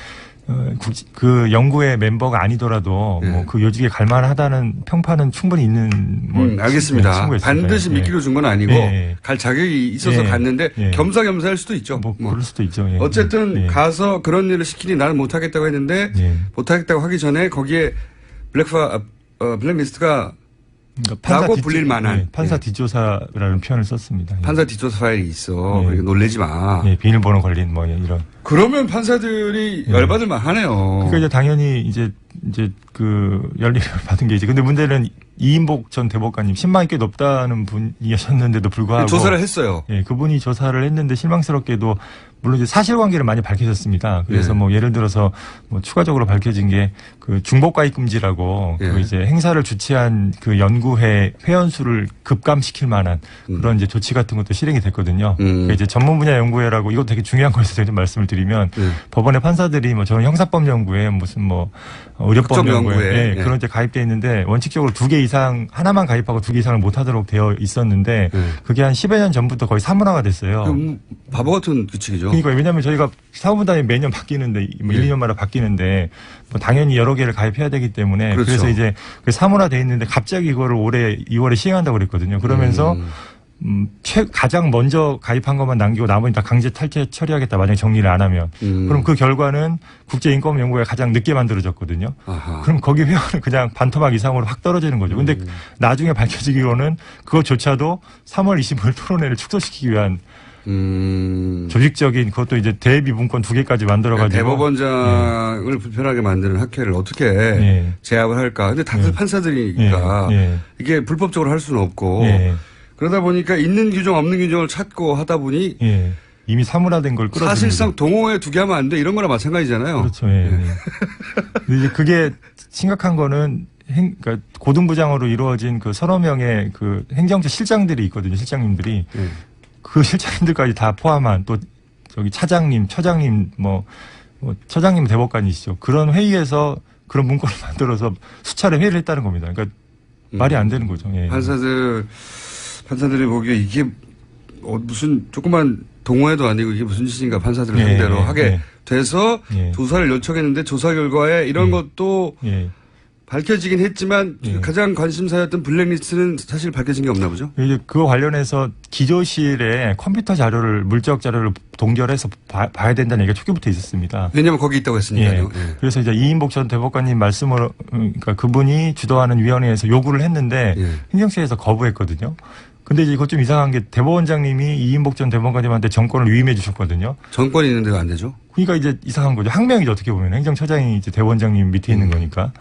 그 연구회 멤버가 아니더라도 뭐 그 요직에 갈만하다는 평판은 충분히 있는 알겠습니다. 반드시 미끼로 준 건 아니고 갈 자격이 있어서 갔는데 겸사겸사할 수도 있죠. 뭐 그럴 수도 있죠. 어쨌든 가서 그런 일을 시키니 나는 못하겠다고 했는데 못하겠다고 하기 전에 거기에 블랙리스트가 그러니까 라고 불릴 만한 판사 뒷조사라는 표현을 썼습니다. 판사 뒷조사 파일이 있어. 그러니까 놀라지 마. 비밀번호 걸린 뭐 이런. 그러면 판사들이 열받을 만하네요. 그러니까 이제 당연히 이제 그 연리를 받은 게 이제 근데 문제는 이인복 전 대법관님 10만이 꽤 높다는 분이셨는데도 불구하고 조사를 했어요. 예, 그분이 조사를 했는데 실망스럽게도 물론 이제 사실관계를 많이 밝히셨습니다. 그래서 뭐 예를 들어서 뭐 추가적으로 밝혀진 게 그 중복가입 금지라고 그 이제 행사를 주최한 그 연구회 회원수를 급감시킬 만한 그런 이제 조치 같은 것도 실행이 됐거든요. 그러니까 이제 전문 분야 연구회라고 이거 되게 중요한 거에서 제가 좀 말씀을 드리면 법원의 판사들이 뭐 저는 형사법 연구회 무슨 뭐 의료법 연구회 그런 데 가입돼 있는데 원칙적으로 2개 이상 하나만 가입하고 2개 이상을 못 하도록 되어 있었는데 그게 한 10여 년 전부터 거의 사문화가 됐어요. 바보 같은 규칙이죠. 그러니까 왜냐하면 저희가 사무부단이 매년 바뀌는데 뭐 1, 2년마다 바뀌는데 뭐 당연히 여러 개를 가입해야 되기 때문에 그렇죠. 그래서 이제 사문화돼 있는데 갑자기 이거를 올해 2월에 시행한다고 그랬거든요. 그러면서 가장 먼저 가입한 것만 남기고 나머지 다 강제 탈퇴 처리하겠다. 만약에 정리를 안 하면. 그럼 그 결과는 국제인권연구회가 가장 늦게 만들어졌거든요. 그럼 거기 회원은 그냥 반토막 이상으로 확 떨어지는 거죠. 근데 나중에 밝혀지기로는 그것조차도 3월 25일 토론회를 축소시키기 위한 조직적인 그것도 이제 대비 문건 2개까지 만들어가지고 대법원장을 불편하게 만드는 학회를 어떻게 제압을 할까? 근데 다들 판사들이니까 이게 불법적으로 할 수는 없고 그러다 보니까 있는 규정 없는 규정을 찾고 하다 보니 이미 사문화된 걸 끌어들이는 사실상 동호회 2개 하면 안 돼 이런 거나 마찬가지잖아요. 그렇죠. 근데 이제 그게 심각한 거는 그러니까 고등부장으로 이루어진 그 서너 명의 그 행정처 실장들이 있거든요. 실장님들이. 그 실장님들까지 다 포함한 또 저기 차장님, 처장님, 처장님 대법관이시죠. 그런 회의에서 그런 문건을 만들어서 수차례 회의를 했다는 겁니다. 그러니까 말이 안 되는 거죠. 예. 판사들이 보기에 이게 무슨 조그만 동호회도 아니고 이게 무슨 짓인가 판사들을 상대로 하게 돼서 조사를 요청했는데 조사 결과에 이런 것도 밝혀지긴 했지만 가장 관심사였던 블랙리스트는 사실 밝혀진 게 없나 보죠? 이제 그거 관련해서 기조실에 컴퓨터 자료를, 물적 자료를 동결해서 봐야 된다는 얘기가 초기부터 있었습니다. 왜냐하면 거기 있다고 했으니까요. 그래서 이제 이인복 전 대법관님 말씀으로, 그러니까 그분이 주도하는 위원회에서 요구를 했는데 행정처에서 거부했거든요. 근데 이제 이거 좀 이상한 게 대법원장님이 이인복 전 대법관님한테 정권을 위임해 주셨거든요. 정권이 있는 데가 안 되죠? 그러니까 이제 이상한 거죠. 항명이죠. 어떻게 보면 행정처장이 이제 대법원장님 밑에 있는 거니까.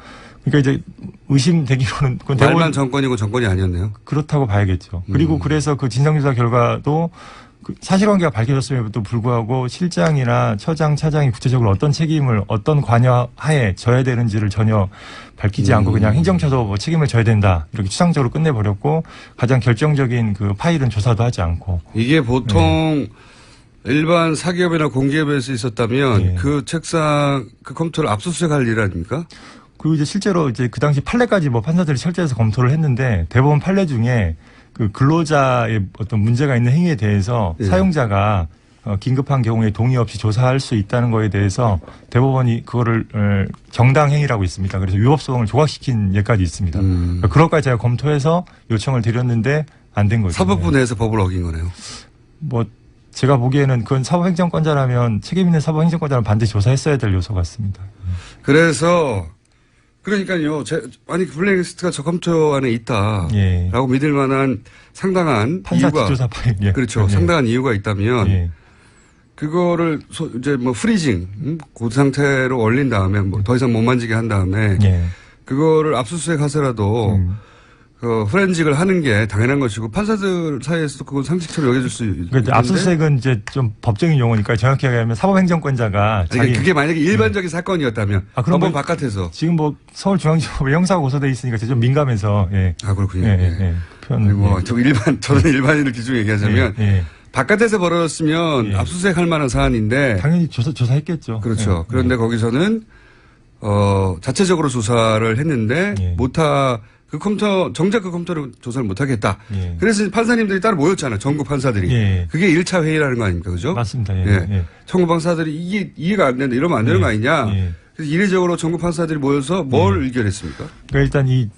그러니까 이제 의심되기로는 그건 말만 정권이고 정권이 아니었네요. 그렇다고 봐야겠죠. 그리고 그래서 그 진상조사 결과도 그 사실관계가 밝혀졌음에도 불구하고 실장이나 처장, 차장이 구체적으로 어떤 책임을 어떤 관여하에 져야 되는지를 전혀 밝히지 않고 그냥 행정처도 뭐 책임을 져야 된다 이렇게 추상적으로 끝내버렸고 가장 결정적인 그 파일은 조사도 하지 않고. 이게 보통 일반 사기업이나 공기업에서 있었다면 그 책상, 그 컴퓨터를 압수수색할 일 아닙니까? 그리고 이제 실제로 이제 그 당시 판례까지 뭐 판사들이 철저해서 검토를 했는데 대법원 판례 중에 그 근로자의 어떤 문제가 있는 행위에 대해서 사용자가 긴급한 경우에 동의 없이 조사할 수 있다는 거에 대해서 대법원이 그거를 정당 행위라고 있습니다. 그래서 위법소송을 조각시킨 예까지 있습니다. 그런 것까지 제가 검토해서 요청을 드렸는데 안 된 거죠. 사법부 내에서 법을 어긴 거네요. 뭐 제가 보기에는 그건 사법행정권자라면 책임 있는 사법행정권자라면 반드시 조사했어야 될 요소 같습니다. 그래서 그러니까요. 아니 블랙리스트가 저 컴퓨터 안에 있다라고 믿을 만한 상당한 판사 이유가 뒷조사 파일. 그렇죠. 상당한 이유가 있다면 그거를 이제 뭐 프리징 그 상태로 얼린 다음에 뭐 더 이상 못 만지게 한 다음에 그거를 압수수색하더라도 그 포렌식을 하는 게 당연한 것이고 판사들 사이에서도 그건 상식처럼 여겨질 수 있는데 압수수색은 이제 좀 법적인 용어니까 정확히 얘기하면 사법행정권자가 그러니까 그게 만약에 일반적인 사건이었다면 그럼 법원 바깥에서 지금 뭐 서울중앙지법에 형사가 고소돼 있으니까 좀 민감해서 그렇군요. 그리고 저는 일반인을 기준 얘기하자면 바깥에서 벌어졌으면 압수수색할 만한 사안인데 당연히 조사했겠죠. 그렇죠. 그런데 거기서는 자체적으로 조사를 했는데 그 컴퓨터, 정작 그 컴퓨터를 조사를 못하겠다. 그래서 판사님들이 따로 모였잖아요. 전국 판사들이. 그게 1차 회의라는 거 아닙니까? 그죠? 맞습니다. 전국 판사들이 이게 이해가 안 된다. 이러면 안 되는 거 아니냐. 그래서 이례적으로 전국 판사들이 모여서 뭘 의결했습니까? 그러니까 일단 이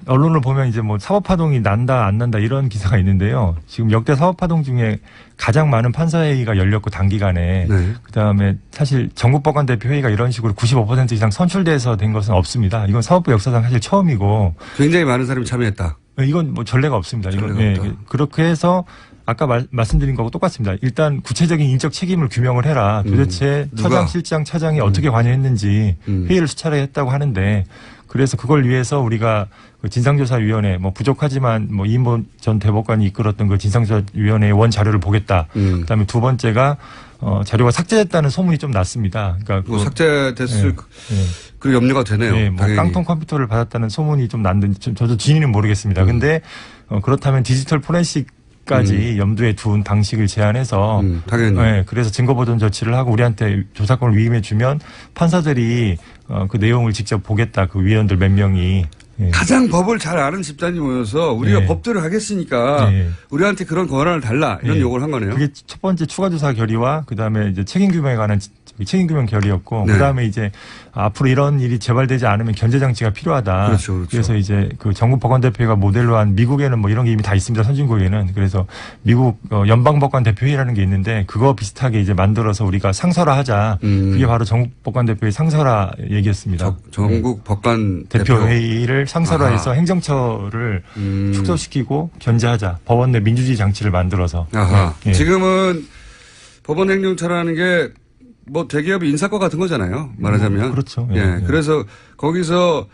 언론을 보면 이제 뭐 사법파동이 난다 안 난다 이런 기사가 있는데요. 지금 역대 사법파동 중에 가장 많은 판사회의가 열렸고 단기간에 그다음에 사실 전국법관 대표회의가 이런 식으로 95% 이상 선출돼서 된 것은 없습니다. 이건 사법부 역사상 사실 처음이고 굉장히 많은 사람이 참여했다. 이건 뭐 전례가 없습니다. 이건 그렇게 해서 아까 말씀드린 거하고 똑같습니다. 일단 구체적인 인적 책임을 규명을 해라. 도대체 처장, 실장, 차장이 어떻게 관여했는지 회의를 수차례 했다고 하는데 그래서 그걸 위해서 우리가 그 진상조사위원회 뭐 부족하지만 뭐 이인복 전 대법관이 이끌었던 그 진상조사위원회의 원 자료를 보겠다. 그다음에 두 번째가 자료가 삭제됐다는 소문이 좀 났습니다. 그러니까 뭐 삭제됐을 그 염려가 되네요. 뭐 깡통 컴퓨터를 받았다는 소문이 좀 났는데 저도 진위는 모르겠습니다. 근데 그렇다면 디지털 포렌식까지 염두에 둔 방식을 제안해서 당연히. 그래서 증거보존 조치를 하고 우리한테 조사권을 위임해 주면 판사들이 그 내용을 직접 보겠다. 그 위원들 몇 명이. 가장 법을 잘 아는 집단이 모여서 우리가 법대로 하겠으니까 우리한테 그런 권한을 달라 이런 요구를 한 거네요. 그게 첫 번째 추가조사 결의와 그다음에 이제 책임규명에 관한 책임규명 결의였고 그다음에 이제 앞으로 이런 일이 재발되지 않으면 견제장치가 필요하다. 그렇죠. 그래서 이제 그 전국법관 대표회가 모델로 한 미국에는 뭐 이런 게 이미 다 있습니다. 선진국에는. 그래서 미국 연방법관 대표회의라는 게 있는데 그거 비슷하게 이제 만들어서 우리가 상설화하자. 그게 바로 전국법관 대표회 상설화 얘기였습니다. 전국 법관 대표회의를 상설화해서 행정처를 축소시키고 견제하자. 법원 내 민주주의 장치를 만들어서. 지금은 법원 행정처라는 게 뭐 대기업 인사과 같은 거잖아요. 말하자면. 그렇죠. 그래서 거기서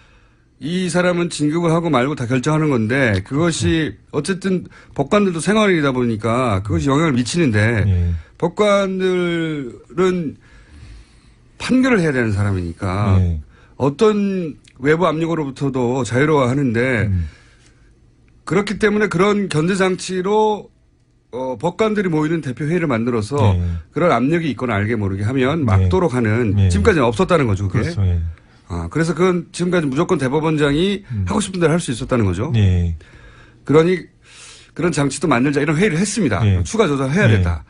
이 사람은 진급을 하고 말고 다 결정하는 건데 그것이 어쨌든 법관들도 생활이다 보니까 그것이 영향을 미치는데 법관들은 판결을 해야 되는 사람이니까 어떤 외부 압력으로부터도 자유로워하는데 그렇기 때문에 그런 견제 장치로 법관들이 모이는 대표회의를 만들어서 네. 그런 압력이 있거나 알게 모르게 하면 막도록 하는 네. 지금까지는 없었다는 거죠. 그게. 그렇죠. 예. 그래서 그건 지금까지 무조건 대법원장이 하고 싶은 대로 할 수 있었다는 거죠. 예. 그러니 그런 장치도 만들자 이런 회의를 했습니다. 예. 추가 조사를 해야겠다.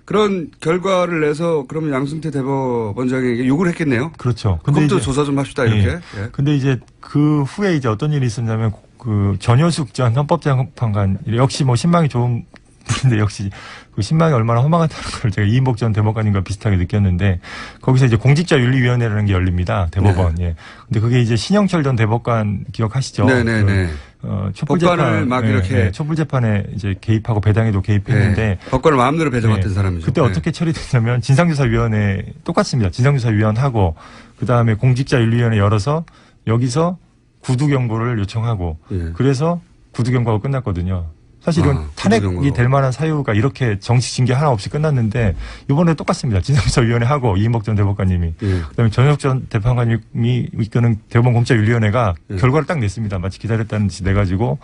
그런 결과를 내서 그러면 양승태 대법원장에게 요구를 했겠네요. 그렇죠. 그것도 조사 좀 합시다 이렇게. 예. 근데 이제 그 후에 이제 어떤 일이 있었냐면 그 전효숙 전 헌법재판관 역시 뭐 신망이 좋은 분인데 역시 그 신망이 얼마나 허망하다는 걸 제가 이인복 전 대법관님과 비슷하게 느꼈는데 거기서 이제 공직자윤리위원회라는 게 열립니다. 대법원. 예. 근데 그게 이제 신영철 전 대법관 기억하시죠? 네네네. 법관을 막 이렇게 촛불 재판에 이제 개입하고 배당에도 개입했는데 법관을 마음대로 배정했던 사람이죠. 그때 어떻게 처리됐냐면 진상조사위원회 똑같습니다. 진상조사위원하고 그 다음에 공직자윤리위원회 열어서 여기서 구두 경고를 요청하고 그래서 구두 경고가 끝났거든요. 사실은 탄핵이 될 만한 사유가 이렇게 정치 징계 하나 없이 끝났는데 이번에 똑같습니다. 진상조사위원회 하고 이인복 전 대법관님이 그다음에 전효숙 전 대법관님이 이끄는 대법원 공직자윤리위원회가 결과를 딱 냈습니다. 마치 기다렸다는 듯이 내가지고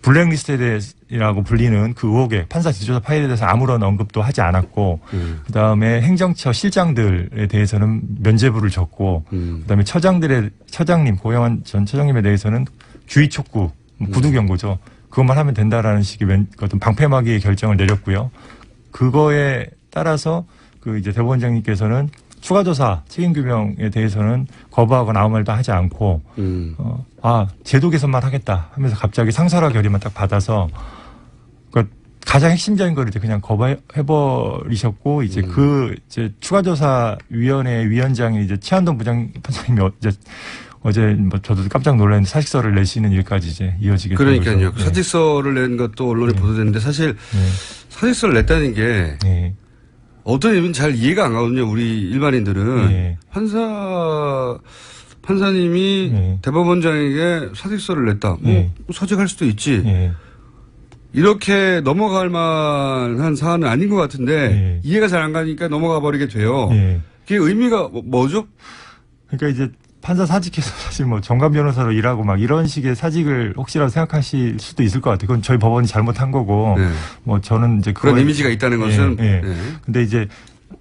블랙리스트라고 불리는 그 의혹에 판사 지조사 파일에 대해서 아무런 언급도 하지 않았고 그다음에 행정처 실장들에 대해서는 면죄부를 줬고 그다음에 처장님 고영한 전 처장님에 대해서는 주의 촉구 구두 경고죠. 그것만 하면 된다라는 식의 어떤 방패막이의 결정을 내렸고요. 그거에 따라서 그 이제 대법원장님께서는 추가 조사 책임 규명에 대해서는 거부하거나 아무 말도 하지 않고 제도 개선만 하겠다 하면서 갑자기 상설화 결의만 딱 받아서 그 가장 핵심적인 걸 이제 그냥 거부해버리셨고 이제 그 이제 추가 조사 위원회 위원장이 이제 최한동 부장판사님이 어제 뭐 저도 깜짝 놀랐는데 사직서를 내시는 일까지 이제 이어지게 된 거죠. 그러니까요. 사직서를 낸 것도 언론에 보도됐는데 사실 사직서를 냈다는 게 어떤 의미는 잘 이해가 안 가거든요. 우리 일반인들은 판사님이 대법원장에게 사직서를 냈다. 뭐 사직할 수도 있지. 이렇게 넘어갈 만한 사안은 아닌 것 같은데 이해가 잘 안 가니까 넘어가 버리게 돼요. 그게 의미가 뭐죠? 그러니까 이제 판사 사직해서 사실 뭐 정관 변호사로 일하고 막 이런 식의 사직을 혹시라도 생각하실 수도 있을 것 같아요. 그건 저희 법원이 잘못한 거고 뭐 저는 이제 그런 이미지가 있다는 것은. 근데 이제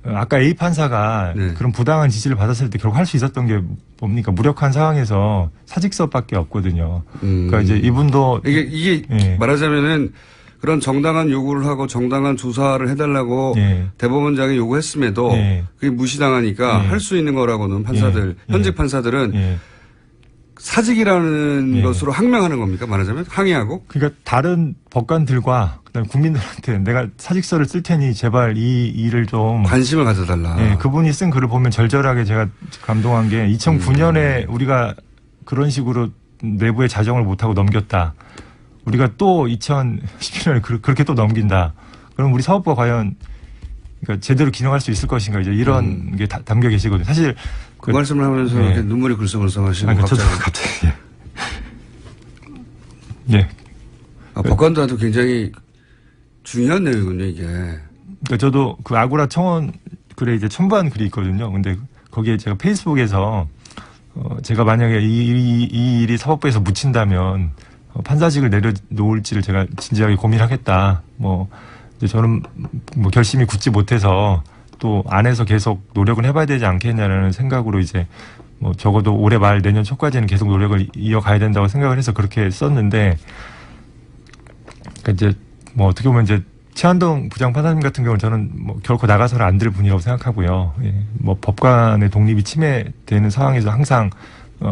아까 A 판사가 그런 부당한 지시를 받았을 때 결국 할 수 있었던 게 뭡니까? 무력한 상황에서 사직서밖에 없거든요. 그러니까 이제 이분도 이게 말하자면은 그런 정당한 요구를 하고 정당한 조사를 해달라고 대법원장이 요구했음에도 그게 무시당하니까 할 수 있는 거라고는 판사들, 현직 판사들은 사직이라는 것으로 항명하는 겁니까? 말하자면 항의하고? 그러니까 다른 법관들과 그다음에 국민들한테 내가 사직서를 쓸 테니 제발 이 일을 좀 관심을 가져달라. 그분이 쓴 글을 보면 절절하게 제가 감동한 게 2009년에 우리가 그런 식으로 내부의 자정을 못하고 넘겼다. 우리가 또 2017년에 그렇게 또 넘긴다. 그럼 우리 사법부가 과연 그러니까 제대로 기능할 수 있을 것인가 이제 이런 게 담겨 계시거든요. 사실 그 말씀을 하면서 이렇게 눈물이 글썽글썽하시고 갑자기 법관들한테 굉장히 중요한 내용이군요 이게. 그러니까 저도 그 아고라 청원 글에 이제 첨부한 글이 있거든요. 근데 거기에 제가 페이스북에서 제가 만약에 이 일이 사법부에서 묻힌다면 판사직을 내려놓을지를 제가 진지하게 고민하겠다. 뭐 이제 저는 뭐 결심이 굳지 못해서 또 안에서 계속 노력을 해봐야 되지 않겠냐라는 생각으로 이제 뭐 적어도 올해 말 내년 초까지는 계속 노력을 이어가야 된다고 생각을 해서 그렇게 썼는데 그러니까 이제 뭐 어떻게 보면 이제 최한동 부장판사님 같은 경우는 저는 뭐 결코 나가서는 안 될 분이라고 생각하고요. 뭐 법관의 독립이 침해되는 상황에서 항상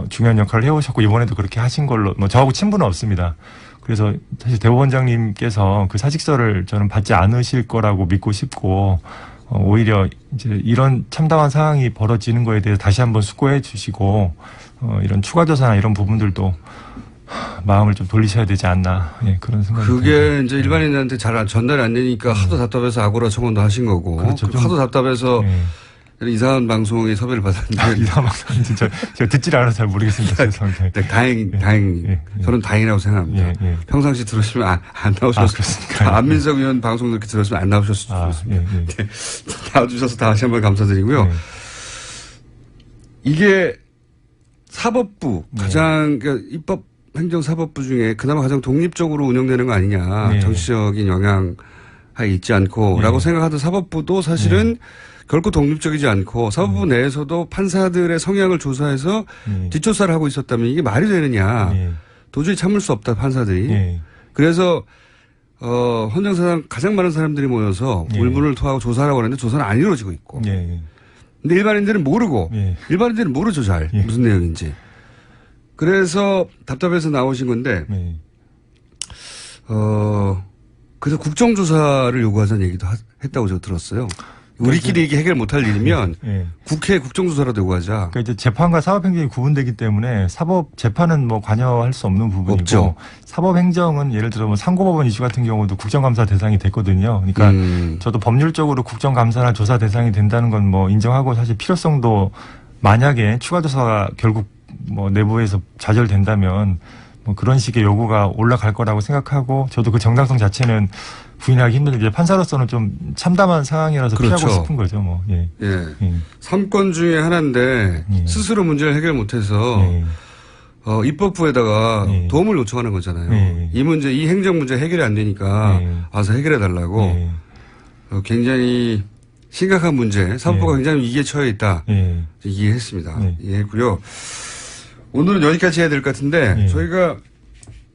중요한 역할을 해오셨고 이번에도 그렇게 하신 걸로 뭐 저하고 친분은 없습니다. 그래서 사실 대법원장님께서 그 사직서를 저는 받지 않으실 거라고 믿고 싶고 오히려 이제 이런 참담한 상황이 벌어지는 거에 대해서 다시 한번 숙고해 주시고 이런 추가 조사나 이런 부분들도 마음을 좀 돌리셔야 되지 않나 그런 생각이 그게 듭니다. 이제 일반인들한테 잘 전달이 안 되니까 하도 답답해서 아고라 청원도 하신 거고 그렇죠. 하도 답답해서 이상한 방송에 섭외를 받았는데 이상한 방송 진짜 제가 듣질 않아서 잘 모르겠습니다. 죄송합니다. 다행 저는 다행이라고 생각합니다. 평상시 들으시면 안 나오셨을 안민석 의원 방송 이렇게 들으시면 안 나오셨을 수도 있습니다. 나와주셔서 다시 한번 감사드리고요. 이게 사법부 가장 그러니까 입법 행정사법부 중에 그나마 가장 독립적으로 운영되는 거 아니냐. 네. 정치적인 영향하에 있지 않고라고 생각하던 사법부도 사실은 결코 독립적이지 않고 사법부 내에서도 판사들의 성향을 조사해서 뒷조사를 하고 있었다면 이게 말이 되느냐. 도저히 참을 수 없다 판사들이. 그래서 헌정사상 가장 많은 사람들이 모여서 울분을 토하고 조사를 하고 하는데 조사는 안 이루어지고 있고. 근데 일반인들은 모르고 일반인들은 모르죠 잘 무슨 내용인지. 그래서 답답해서 나오신 건데 그래서 국정조사를 요구하자는 얘기도 했다고 제가 들었어요. 우리끼리 이게 해결 못할 일이면 국회에 국정조사라도 요구하자. 그러니까 이제 재판과 사법행정이 구분되기 때문에 사법 재판은 뭐 관여할 수 없는 부분이고 없죠. 사법행정은 예를 들어 뭐 상고법원 이슈 같은 경우도 국정감사 대상이 됐거든요. 그러니까 저도 법률적으로 국정감사나 조사 대상이 된다는 건 뭐 인정하고 사실 필요성도 만약에 추가 조사가 결국 뭐 내부에서 좌절된다면 뭐 그런 식의 요구가 올라갈 거라고 생각하고 저도 그 정당성 자체는 부인하기 힘든데 판사로서는 좀 참담한 상황이라서 그렇죠. 피하고 싶은 거죠. 뭐. 예. 3건 중에 하나인데 스스로 문제를 해결 못해서 입법부에다가 도움을 요청하는 거잖아요. 이 문제, 이 행정 문제 해결이 안 되니까 와서 해결해 달라고 굉장히 심각한 문제, 사법부가 굉장히 위기에 처해 있다. 이해했습니다. 이해했고요. 오늘은 여기까지 해야 될 것 같은데 저희가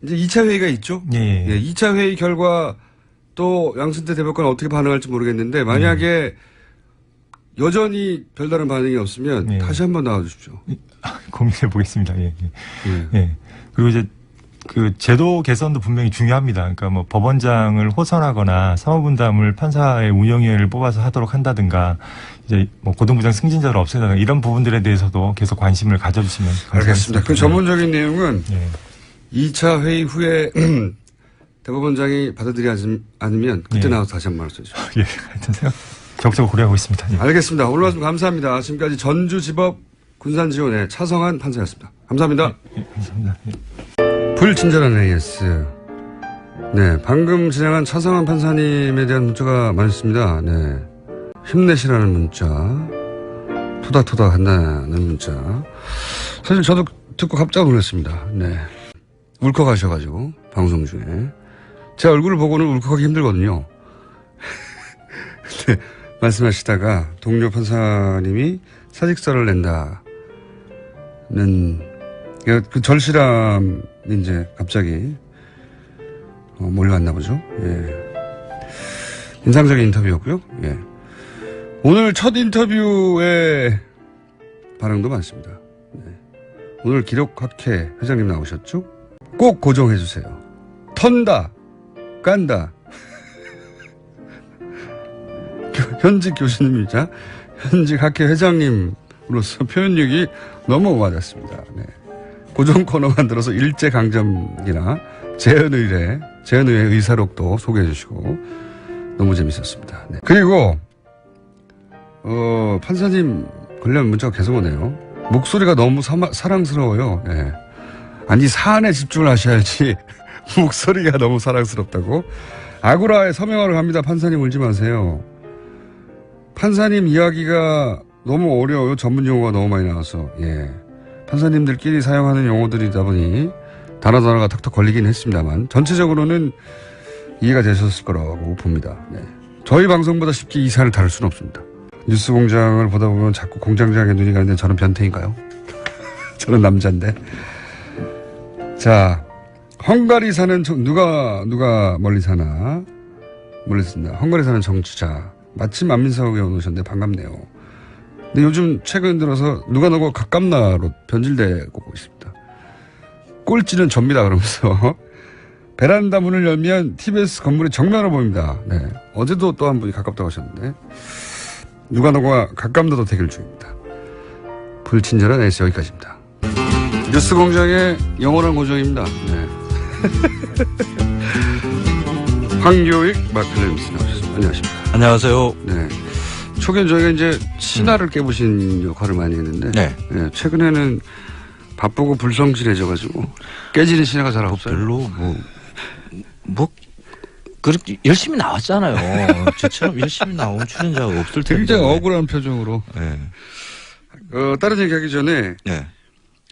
이제 2차 회의가 있죠. 2차 회의 결과 또 양승태 대법관 어떻게 반응할지 모르겠는데 만약에 여전히 별다른 반응이 없으면 다시 한번 나와 주십시오. 고민해 보겠습니다. 그리고 이제 그 제도 개선도 분명히 중요합니다. 그러니까 뭐 법원장을 호선하거나 사무분담을 판사의 운영위원회를 뽑아서 하도록 한다든가 이제 뭐 고등부장 승진자를 없애다든가 이런 부분들에 대해서도 계속 관심을 가져주시면 감사하겠습니다. 알겠습니다. 그 전문적인 내용은 2차 회의 후에 대법원장이 받아들이지 않으면 그때 나와서 다시 한번 말씀해 주십시오. 하여튼 적극적으로 고려하고 있습니다. 알겠습니다. 오늘 말씀 감사합니다. 지금까지 전주지법 군산지원의 차성한 판사였습니다. 감사합니다. 감사합니다. 불친절한 AS. 네, 방금 진행한 차성한 판사님에 대한 문자가 많습니다. 네, 힘내시라는 문자, 토닥토닥 한다는 문자. 사실 저도 듣고 깜짝 놀랐습니다. 네, 울컥하셔가지고 방송 중에 제 얼굴을 보고는 울컥하기 힘들거든요. 네, 말씀하시다가 동료 판사님이 사직서를 낸다는 그 절실함이 이제 갑자기 몰려왔나 보죠. 인상적인 인터뷰였고요. 오늘 첫 인터뷰에 반응도 많습니다. 오늘 기록학회 회장님 나오셨죠? 꼭 고정해 주세요. 턴다, 깐다. 현직 교수님이자 현직 학회 회장님으로서 표현력이 너무 맞았습니다. 고정 코너 만들어서 일제강점기나 재헌의회 의사록도 소개해 주시고 너무 재밌었습니다. 그리고 판사님 관련 문자가 계속 오네요. 목소리가 너무 사랑스러워요. 아니 사안에 집중을 하셔야지 목소리가 너무 사랑스럽다고. 아구라에 서명하러 갑니다. 판사님 울지 마세요. 판사님 이야기가 너무 어려워요. 전문 용어가 너무 많이 나와서. 판사님들끼리 사용하는 용어들이다 보니 단어가 턱턱 걸리긴 했습니다만 전체적으로는 이해가 되셨을 거라고 봅니다. 저희 방송보다 쉽게 이 사안을 다룰 수는 없습니다. 뉴스공장을 보다 보면 자꾸 공장장에 눈이 가는데 저는 변태인가요? 저는 남자인데. 자, 헝가리 사는 누가 멀리 사나? 멀리 산다. 헝가리 사는 정치자. 마침 안민석 의원 오셨는데 반갑네요. 근데 요즘 최근 들어서 누가 가깝나로 변질되고 있습니다. 꼴찌는 접니다 그러면서 베란다 문을 열면 TBS 건물이 정면으로 보입니다. 어제도 또 한 분이 가깝다고 하셨는데 누가 가깝나도 대결 중입니다. 불친절한 S 여기까지입니다. 뉴스공장의 영원한 고정입니다. 황교익 마클레임스 나오셨습니다. 안녕하십니까. 안녕하세요. 초기엔 저희가 이제 신화를 깨부신 역할을 많이 했는데 최근에는 바쁘고 불성실해져가지고 깨지는 신화가 잘 없어요. 별로 그렇게 열심히 나왔잖아요. 저처럼 열심히 나온 출연자가 없을 텐데. 굉장히 억울한 표정으로. 다른 얘기하기 전에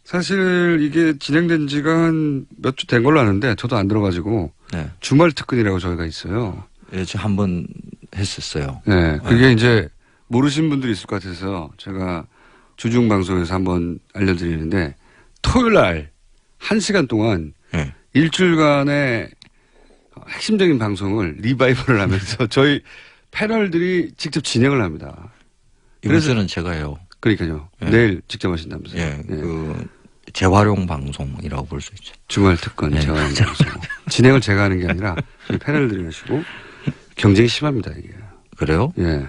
사실 이게 진행된 지가 한 몇 주 된 걸로 아는데 저도 안 들어가지고 네. 주말 특근이라고 저희가 있어요. 예, 저 한 번 했었어요. 네. 그게 이제 모르신 분들이 있을 것 같아서 제가 주중 방송에서 한번 알려드리는데 토요일 날 1시간 동안 네. 일주일간의 핵심적인 방송을 리바이벌을 하면서 저희 패널들이 직접 진행을 합니다. 이번 주는 제가 해요. 그러니까요. 네. 내일 직접 하신다면서요. 예, 그 재활용 방송이라고 볼 수 있죠. 주말 특근 네. 재활용 방송. 진행을 제가 하는 게 아니라 저희 패널들이 하시고 경쟁이 심합니다 이게. 그래요? 예.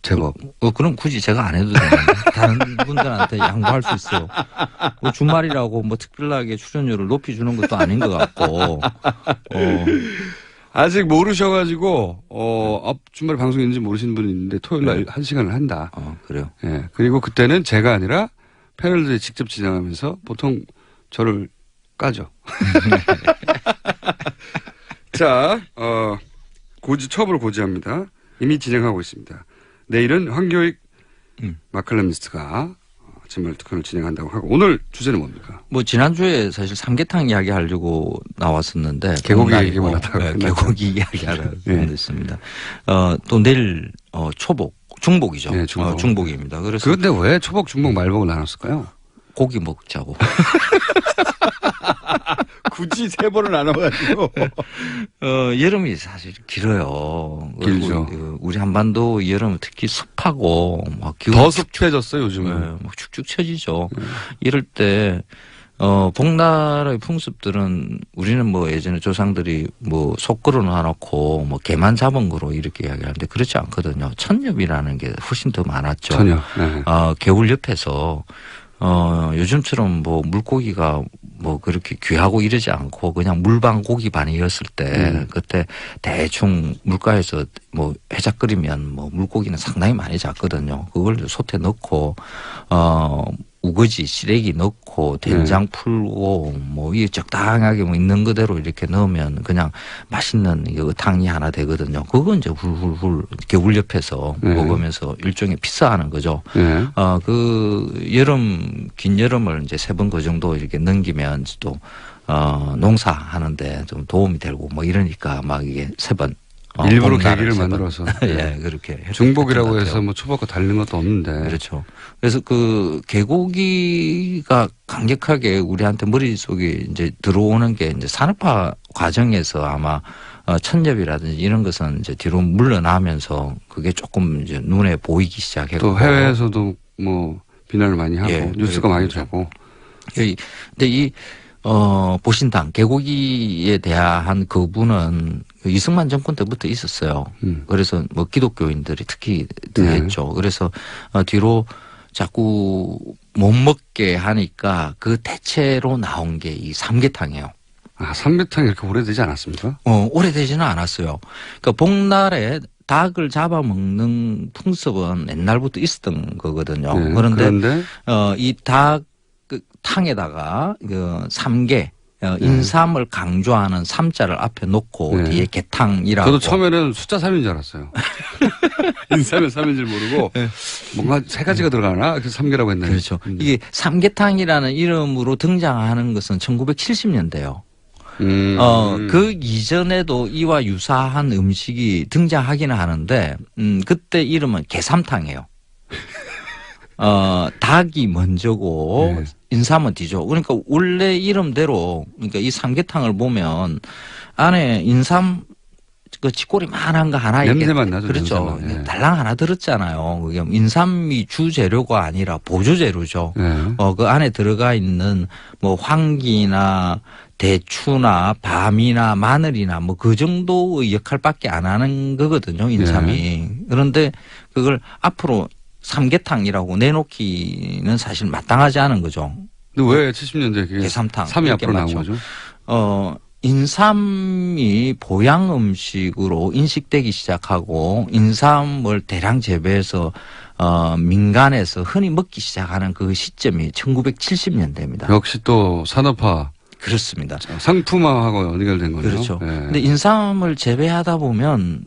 제법. 그럼 굳이 제가 안 해도 되는데 다른 분들한테 양보할 수 있어요. 뭐 주말이라고 뭐 특별하게 출연료를 높여주는 것도 아닌 것 같고. 아직 모르셔가지고 주말 방송이 있는지 모르시는 분이 있는데 토요일 날 1시간을 한다. 그래요? 예. 그리고 그때는 제가 아니라 패널들이 직접 진행하면서 보통 저를 까죠. 자, 처음으로 고지합니다. 이미 진행하고 있습니다. 내일은 황교익 마칼럼니스트가 진말 특근을 진행한다고 하고 오늘 주제는 뭡니까? 뭐 지난주에 사실 삼계탕 이야기 하려고 나왔었는데 개고기 얘기만 하다가 네, 개고기 이야기 하러 됐습니다. 또 내일 중복이죠. 네, 중복. 중복입니다. 그래서 그런데 왜 초복, 중복, 말복을 나눴을까요? 고기 먹자고. 굳이 세 번을 나눠가지고. 여름이 사실 길어요. 길죠. 우리 한반도 여름 특히 습하고 막 더 습해졌어요 요즘은. 네, 막 축축 처지죠. 이럴 때 복나라의 풍습들은 우리는 뭐 예전에 조상들이 뭐 속 걸어놔놓고 뭐 개만 잡은 거로 이렇게 이야기하는데 그렇지 않거든요. 천엽이라는 게 훨씬 더 많았죠. 천엽. 네. 개울 옆에서 요즘처럼 뭐 물고기가 뭐 그렇게 귀하고 이러지 않고 그냥 물방 고기 반이었을 때 그때 대충 물가에서 뭐 해작거리면 뭐 물고기는 상당히 많이 잡거든요. 그걸 솥에 넣고 우거지, 시래기 넣고 된장 풀고 뭐 이 적당하게 뭐 있는 그대로 이렇게 넣으면 그냥 맛있는 탕이 하나 되거든요. 그건 이제 훌훌훌 개울 옆에서 먹으면서 일종의 피싸하는 거죠. 그 긴 여름을 이제 3번 그 정도 이렇게 넘기면 또 농사하는데 좀 도움이 되고 뭐 이러니까 막 이게 3번 일부러 계기를 만들어서. 예, 그렇게. 중복이라고 해서 뭐 초복과 다른 것도 없는데. 그렇죠. 그래서 그 개고기가 강력하게 우리한테 머릿속에 이제 들어오는 게 이제 산업화 과정에서 아마 천엽이라든지 이런 것은 이제 뒤로 물러나면서 그게 조금 이제 눈에 보이기 시작했고. 또 해외에서도 뭐 비난을 많이 하고 예, 뉴스가 많이 되고. 근데 보신당 개고기에 대한 거부는 이승만 정권 때부터 있었어요. 그래서 뭐 기독교인들이 특히 했죠. 그래서 뒤로 자꾸 못 먹게 하니까 그 대체로 나온 게 이 삼계탕이에요. 삼계탕이 이렇게 오래되지 않았습니까? 오래되지는 않았어요. 그러니까 복날에 닭을 잡아먹는 풍습은 옛날부터 있었던 거거든요. 그런데 이 닭 탕에다가 삼계 인삼을 강조하는 삼자를 앞에 놓고 뒤에 개탕이라고. 저도 처음에는 숫자 3인 줄 알았어요. 인삼에 3인 줄 모르고 뭔가 3가지가 들어가나? 그래서 3개라고 했나요? 그렇죠. 이게 삼계탕이라는 이름으로 등장하는 것은 1970년대요. 그 이전에도 이와 유사한 음식이 등장하기는 하는데 그때 이름은 개삼탕이에요. 닭이 먼저고 인삼은 뒤죠. 그러니까 원래 이름대로 그러니까 이 삼계탕을 보면 안에 인삼 그 쥐꼬리만한 거 하나 냄새만 나죠. 그렇죠. 냄새만. 달랑 하나 들었잖아요. 그게 인삼이 주 재료가 아니라 보조 재료죠. 그 안에 들어가 있는 뭐 황기나 대추나 밤이나 마늘이나 뭐 그 정도의 역할밖에 안 하는 거거든요. 인삼이. 그런데 그걸 앞으로 삼계탕이라고 내놓기는 사실 마땅하지 않은 거죠. 근데 왜 70년대에 그게 개삼탕 3이 앞으로 나온 거죠? 인삼이 보양 음식으로 인식되기 시작하고 인삼을 대량 재배해서 민간에서 흔히 먹기 시작하는 그 시점이 1970년대입니다. 역시 또 산업화. 그렇습니다. 상품화하고 연결된 거죠. 그렇죠. 근데 인삼을 재배하다 보면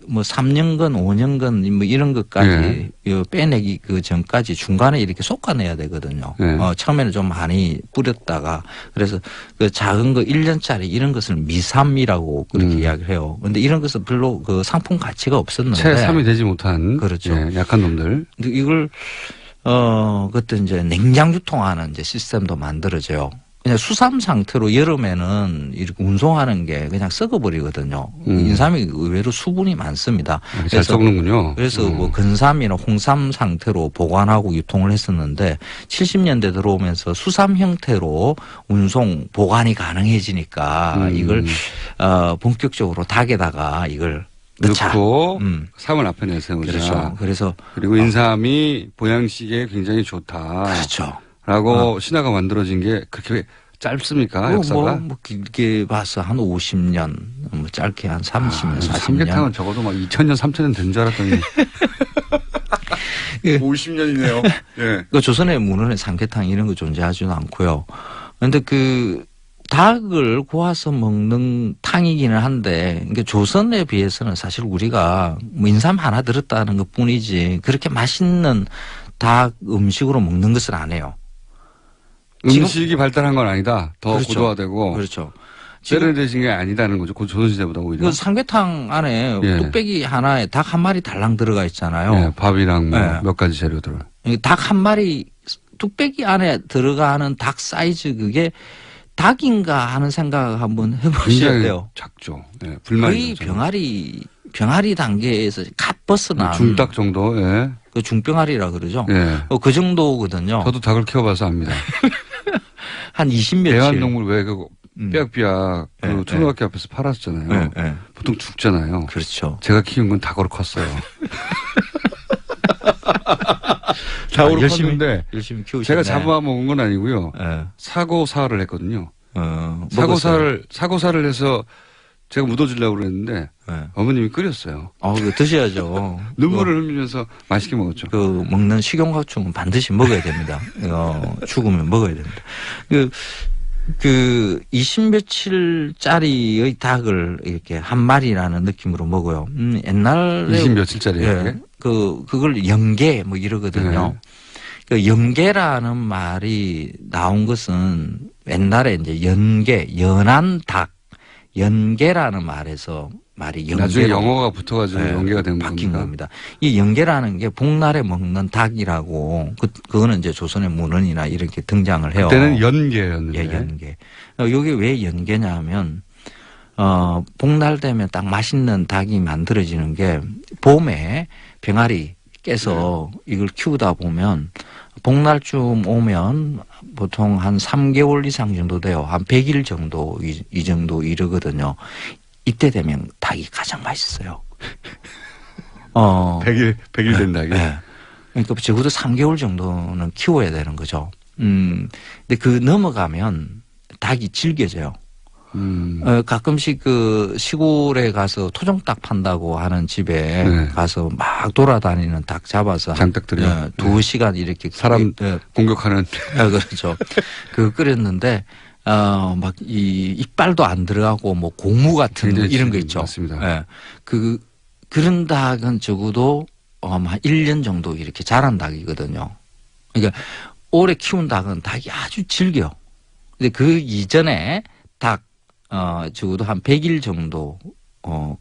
뭐 3년근, 5년근 뭐 이런 것까지 빼내기 그 전까지 중간에 이렇게 솎아내야 되거든요. 처음에는 좀 많이 뿌렸다가 그래서 그 작은 거 1년짜리 이런 것을 미삼이라고 그렇게 이야기를 해요. 그런데 이런 것은 별로 그 상품 가치가 없었는데 채삼이 되지 못한 그렇죠. 약한 놈들. 근데 이걸 그때 이제 냉장 유통하는 이제 시스템도 만들어져요. 그냥 수삼 상태로 여름에는 이렇게 운송하는 게 그냥 썩어버리거든요. 인삼이 의외로 수분이 많습니다. 잘 썩는군요. 그래서 뭐 근삼이나 홍삼 상태로 보관하고 유통을 했었는데 70년대 들어오면서 수삼 형태로 운송 보관이 가능해지니까 이걸 본격적으로 닭에다가 이걸 넣고 삼을 앞에 내세우자. 그렇죠. 그래서 그리고 인삼이 보양식에 굉장히 좋다. 그렇죠. 라고 신화가 만들어진 게 그렇게 짧습니까? 역사가? 뭐 길게 봐서 한 50년, 뭐 짧게 한 30년, 40년. 삼계탕은 적어도 막 2000년, 3000년 된 줄 알았더니 50년이네요. 예. 그 조선의 문헌에 삼계탕 이런 거 존재하지도 않고요. 그런데 그 닭을 구워서 먹는 탕이기는 한데, 그러니까 조선에 비해서는 사실 우리가 뭐 인삼 하나 들었다는 것 뿐이지 그렇게 맛있는 닭 음식으로 먹는 것은 안 해요. 음식이 발달한 건 아니다. 더 그렇죠. 고도화되고. 그렇죠. 세련되신 게 아니다는 거죠. 조선시대보다 오히려. 그 삼계탕 안에 뚝배기 하나에 닭 한 마리 달랑 들어가 있잖아요. 밥이랑 몇 가지 재료들. 닭 한 마리 뚝배기 안에 들어가는 닭 사이즈 그게 닭인가 하는 생각 한번 해보셔야 돼요. 작죠. 거의 병아리 단계에서 갓 벗어난 중닭 정도. 그 중병아리라 그러죠. 그 정도거든요. 저도 닭을 키워봐서 압니다. 한 20며칠. 애완동물 왜 그 삐약삐약 그 초등학교 앞에서 팔았잖아요. 보통 죽잖아요. 그렇죠. 제가 키운 건 닭으로 컸어요. 닭으로 컸는데 열심히 키우셨네. 제가 잡아먹은 건 아니고요. 사고사를 했거든요. 사고사를 해서 제가 묻어주려고 그랬는데 어머님이 끓였어요. 그거 드셔야죠. 눈물을 흘리면서 맛있게 먹었죠. 그 먹는 식용가충은 반드시 먹어야 됩니다. 죽으면 먹어야 됩니다. 그 20며칠짜리의 닭을 이렇게 한 마리라는 느낌으로 먹어요. 옛날에 20며칠짜리 그걸 연계 뭐 이러거든요. 그 연계라는 말이 나온 것은 옛날에 이제 연한 닭, 연계라는 말에서 말이 연계로 나중에 영어가 붙어가지고 연계가 된 바뀐 겁니다. 이 연계라는 게 복날에 먹는 닭이라고 그거는 이제 조선의 문헌이나 이렇게 등장을 해요. 그때는 연계였는데. 연계. 이게 왜 연계냐면 복날 되면 딱 맛있는 닭이 만들어지는 게 봄에 병아리 깨서 이걸 키우다 보면 복날쯤 오면 보통 한 3개월 이상 정도 돼요. 한 100일 정도 이 정도 이르거든요. 이때 되면 닭이 가장 맛있어요. 100일 된 닭이. 그러니까 적어도 3개월 정도는 키워야 되는 거죠. 근데 그 넘어가면 닭이 질겨져요. 가끔씩 그 시골에 가서 토종닭 판다고 하는 집에 가서 막 돌아다니는 닭 잡아서 장닭들이 2시간 이렇게 사람 공격하는 그렇죠. 그거 끓였는데 막 이 이빨도 안 들어가고 뭐 고무 같은 이런 거 있죠. 맞습니다. 그런 닭은 적어도 한 1년 정도 이렇게 자란 닭이거든요. 그러니까 오래 키운 닭은 닭이 아주 질겨. 근데 그 이전에 닭 적어도 한 100일 정도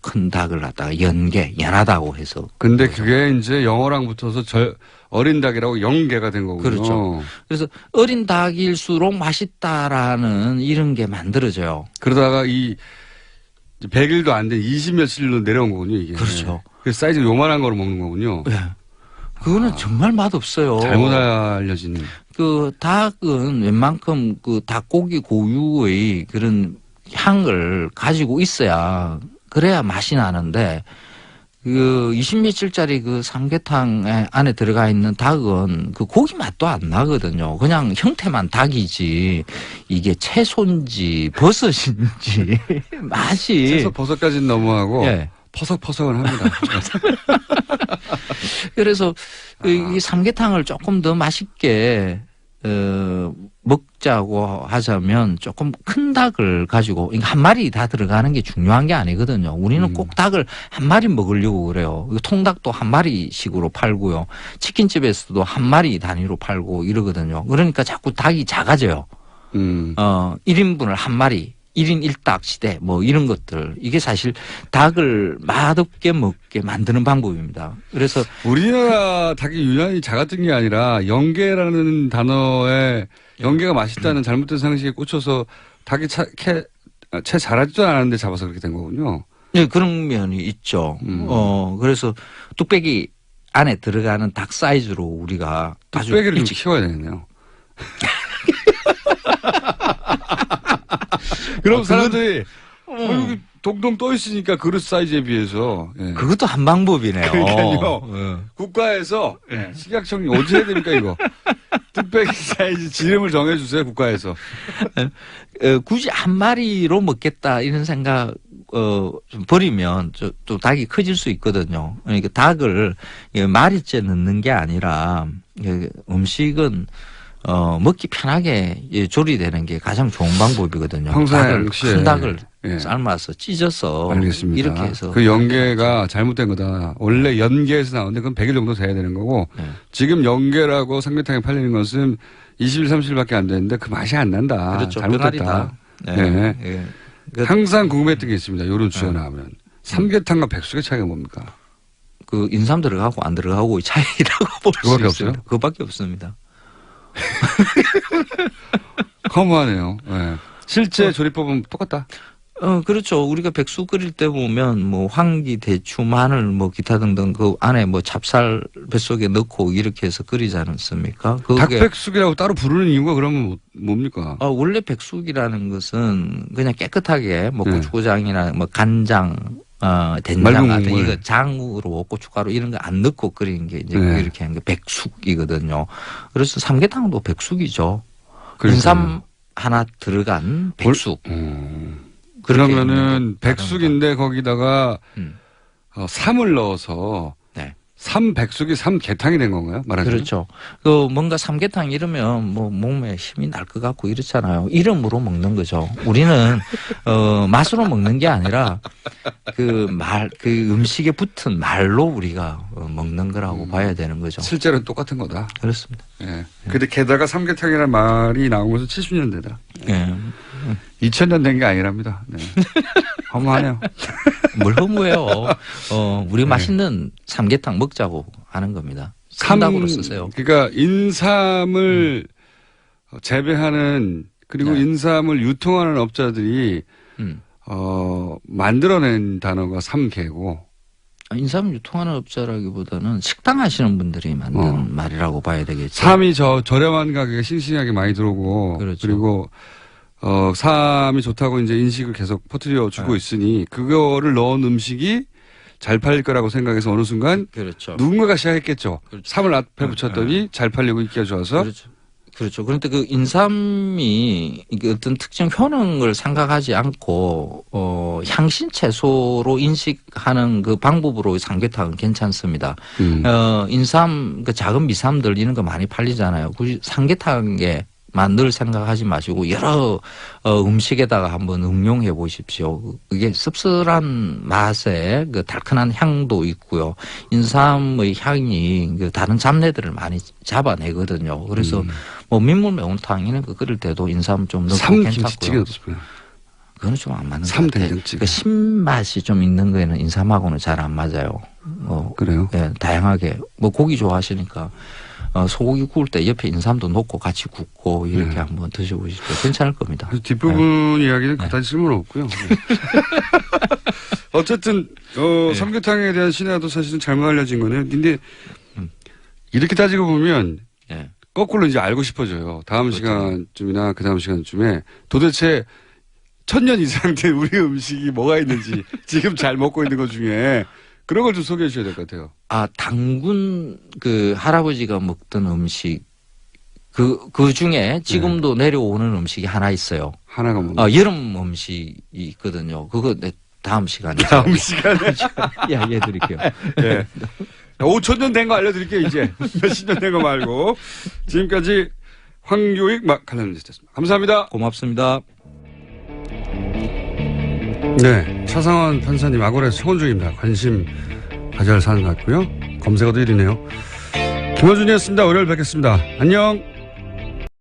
큰 닭을 갖다가 연하다고 해서. 근데 그게 이제 영어랑 붙어서 어린 닭이라고 영계가 된 거군요. 그렇죠. 그래서 어린 닭일수록 맛있다라는 이런 게 만들어져요. 그러다가 이 100일도 안 된 20며칠로 내려온 거군요, 이게. 그렇죠. 그 사이즈 요만한 거로 먹는 거군요. 네. 그거는 정말 맛없어요. 잘못 알려진. 그 닭은 웬만큼 그 닭고기 고유의 그런 향을 가지고 있어야 그래야 맛이 나는데 그 20며칠짜리 그 삼계탕 안에 들어가 있는 닭은 그 고기 맛도 안 나거든요. 그냥 형태만 닭이지 이게 채소인지 버섯인지 맛이 채소 버섯까지는 너무하고 퍼석퍼석은 합니다. 그래서 이 삼계탕을 조금 더 맛있게 먹자고 하자면 조금 큰 닭을 가지고 한 마리 다 들어가는 게 중요한 게 아니거든요. 우리는 꼭 닭을 한 마리 먹으려고 그래요. 통닭도 한 마리씩으로 팔고요. 치킨집에서도 한 마리 단위로 팔고 이러거든요. 그러니까 자꾸 닭이 작아져요. 1인분을 한 마리. 1인 1닭 시대 뭐 이런 것들 이게 사실 닭을 맛없게 먹게 만드는 방법입니다. 그래서 우리나라 닭이 유난히 작았던 게 아니라 영계라는 단어에 영계가 맛있다는 잘못된 상식에 꽂혀서 닭이 채 자라지도 않았는데 잡아서 그렇게 된 거군요. 네, 그런 면이 있죠. 그래서 뚝배기 안에 들어가는 닭 사이즈로 우리가 뚝배기를 좀 키워야 되겠네요. 그럼 사람들이 여기 동동 떠 있으니까 그릇 사이즈에 비해서 그것도 한 방법이네요. 그러니까요. 국가에서 식약청이 어떻게 해야 됩니까 이거? 뚝배기 사이즈 지름을 정해주세요 국가에서. 굳이 한 마리로 먹겠다 이런 생각 좀 버리면 또 닭이 커질 수 있거든요. 그러니까 닭을 마리째 넣는 게 아니라 음식은 먹기 편하게 조리되는 게 가장 좋은 방법이거든요. 큰 닭을 삶아서 찢어서 알겠습니다. 이렇게 해서 그 연계가 잘못된 거다. 원래 연계에서 나오는데 그건 100일 정도 돼야 되는 거고 지금 연계라고 삼계탕에 팔리는 것은 20일, 30일밖에 안 되는데 그 맛이 안 난다. 그렇죠. 잘못됐다. 네. 항상 궁금했던 게 있습니다. 요런 주제 나오면 삼계탕과 백숙의 차이가 뭡니까? 그 인삼 들어가고 안 들어가고 차이라고 볼 수 있습니다. 그거밖에 없습니다. 허무하네요. 실제 조리법은 똑같다. 그렇죠. 우리가 백숙 끓일 때 보면 뭐 황기, 대추, 마늘 뭐 기타 등등 그 안에 뭐 찹쌀 뱃속에 넣고 이렇게 해서 끓이지 않습니까? 닭백숙이라고 따로 부르는 이유가 그러면 뭡니까? 원래 백숙이라는 것은 그냥 깨끗하게 뭐 고추장이나 뭐 간장, 된장 같은 이거 장으로 고춧가루 이런 거 안 넣고 끓이는 게 이제 이렇게 하는 게 백숙이거든요. 그래서 삼계탕도 백숙이죠. 인삼 하나 들어간 백숙. 그러면은 백숙인데 거기다가 삼을 넣어서 삼백숙이 삼계탕이 된 건가요? 말하자면. 그렇죠. 그 뭔가 삼계탕 이러면 뭐 몸에 힘이 날 것 같고 이렇잖아요. 이름으로 먹는 거죠. 우리는 맛으로 먹는 게 아니라 그 음식에 붙은 말로 우리가 먹는 거라고 봐야 되는 거죠. 실제로는 똑같은 거다. 그렇습니다. 근데 게다가 삼계탕이라는 말이 나온 것은 70년대다. 2000년 된 게 아니랍니다. 허무하네요. 뭘 허무해요. 우리 맛있는 삼계탕 먹자고 하는 겁니다. 삼닭으로 쓰세요. 그러니까 인삼을 재배하는 그리고 인삼을 유통하는 업자들이 만들어낸 단어가 삼계고. 인삼 유통하는 업자라기보다는 식당 하시는 분들이 만든 말이라고 봐야 되겠죠. 삼이 저렴한 가격에 싱싱하게 많이 들어오고. 그렇죠. 그리고 삼이 좋다고 이제 인식을 계속 퍼뜨려 주고 있으니 그거를 넣은 음식이 잘 팔릴 거라고 생각해서 어느 순간 누군가가 시작했겠죠. 삼을 앞에 붙였더니 잘 팔리고 인기가 좋아서. 그렇죠. 그런데 그 인삼이 어떤 특정 효능을 생각하지 않고 향신 채소로 인식하는 그 방법으로 삼계탕은 괜찮습니다. 인삼 그 작은 미삼들 이런 거 많이 팔리잖아요. 굳이 삼계탕에 늘 생각하지 마시고 여러 음식에다가 한번 응용해 보십시오. 이게 씁쓸한 맛에 그 달큰한 향도 있고요. 인삼의 향이 그 다른 잡내들을 많이 잡아내거든요. 그래서 뭐 민물 매운탕 이런 거 끓일 때도 인삼 좀 넣고 괜찮고요. 그거는 좀 안 맞는 것 같아요. 그 신맛이 좀 있는 거에는 인삼하고는 잘 안 맞아요. 그래요? 네, 다양하게 뭐 고기 좋아하시니까. 소고기 구울 때 옆에 인삼도 넣고 같이 굽고 이렇게 한번 드셔보십시오. 괜찮을 겁니다. 뒷부분 이야기는 그다지 쓸모는 없고요. 어쨌든 삼계탕에 대한 신화도 사실은 잘못 알려진 거네요. 근데 이렇게 따지고 보면 거꾸로 이제 알고 싶어져요. 다음 시간쯤이나 그 다음 시간쯤에 도대체 1000년 이상 된 우리 음식이 뭐가 있는지 지금 잘 먹고 있는 것 중에 그런 걸 좀 소개해 주셔야 될 것 같아요. 당군 그 할아버지가 먹던 음식 그 중에 지금도 내려오는 음식이 하나 있어요. 하나가 뭡니까? 여름 음식이 있거든요. 그거 다음 시간에. 다음 시간에 알려드릴게요. 5000년 된 거 알려드릴게요, 이제. 몇십 년 된 거 말고. 지금까지 황교익 칼럼니스트였습니다. 감사합니다. 고맙습니다. 네, 차상원 판사님 악원에서 청원 중입니다. 관심 가져야 할 사안 같고요. 검색어도 1위네요. 김어준이었습니다. 월요일 뵙겠습니다. 안녕.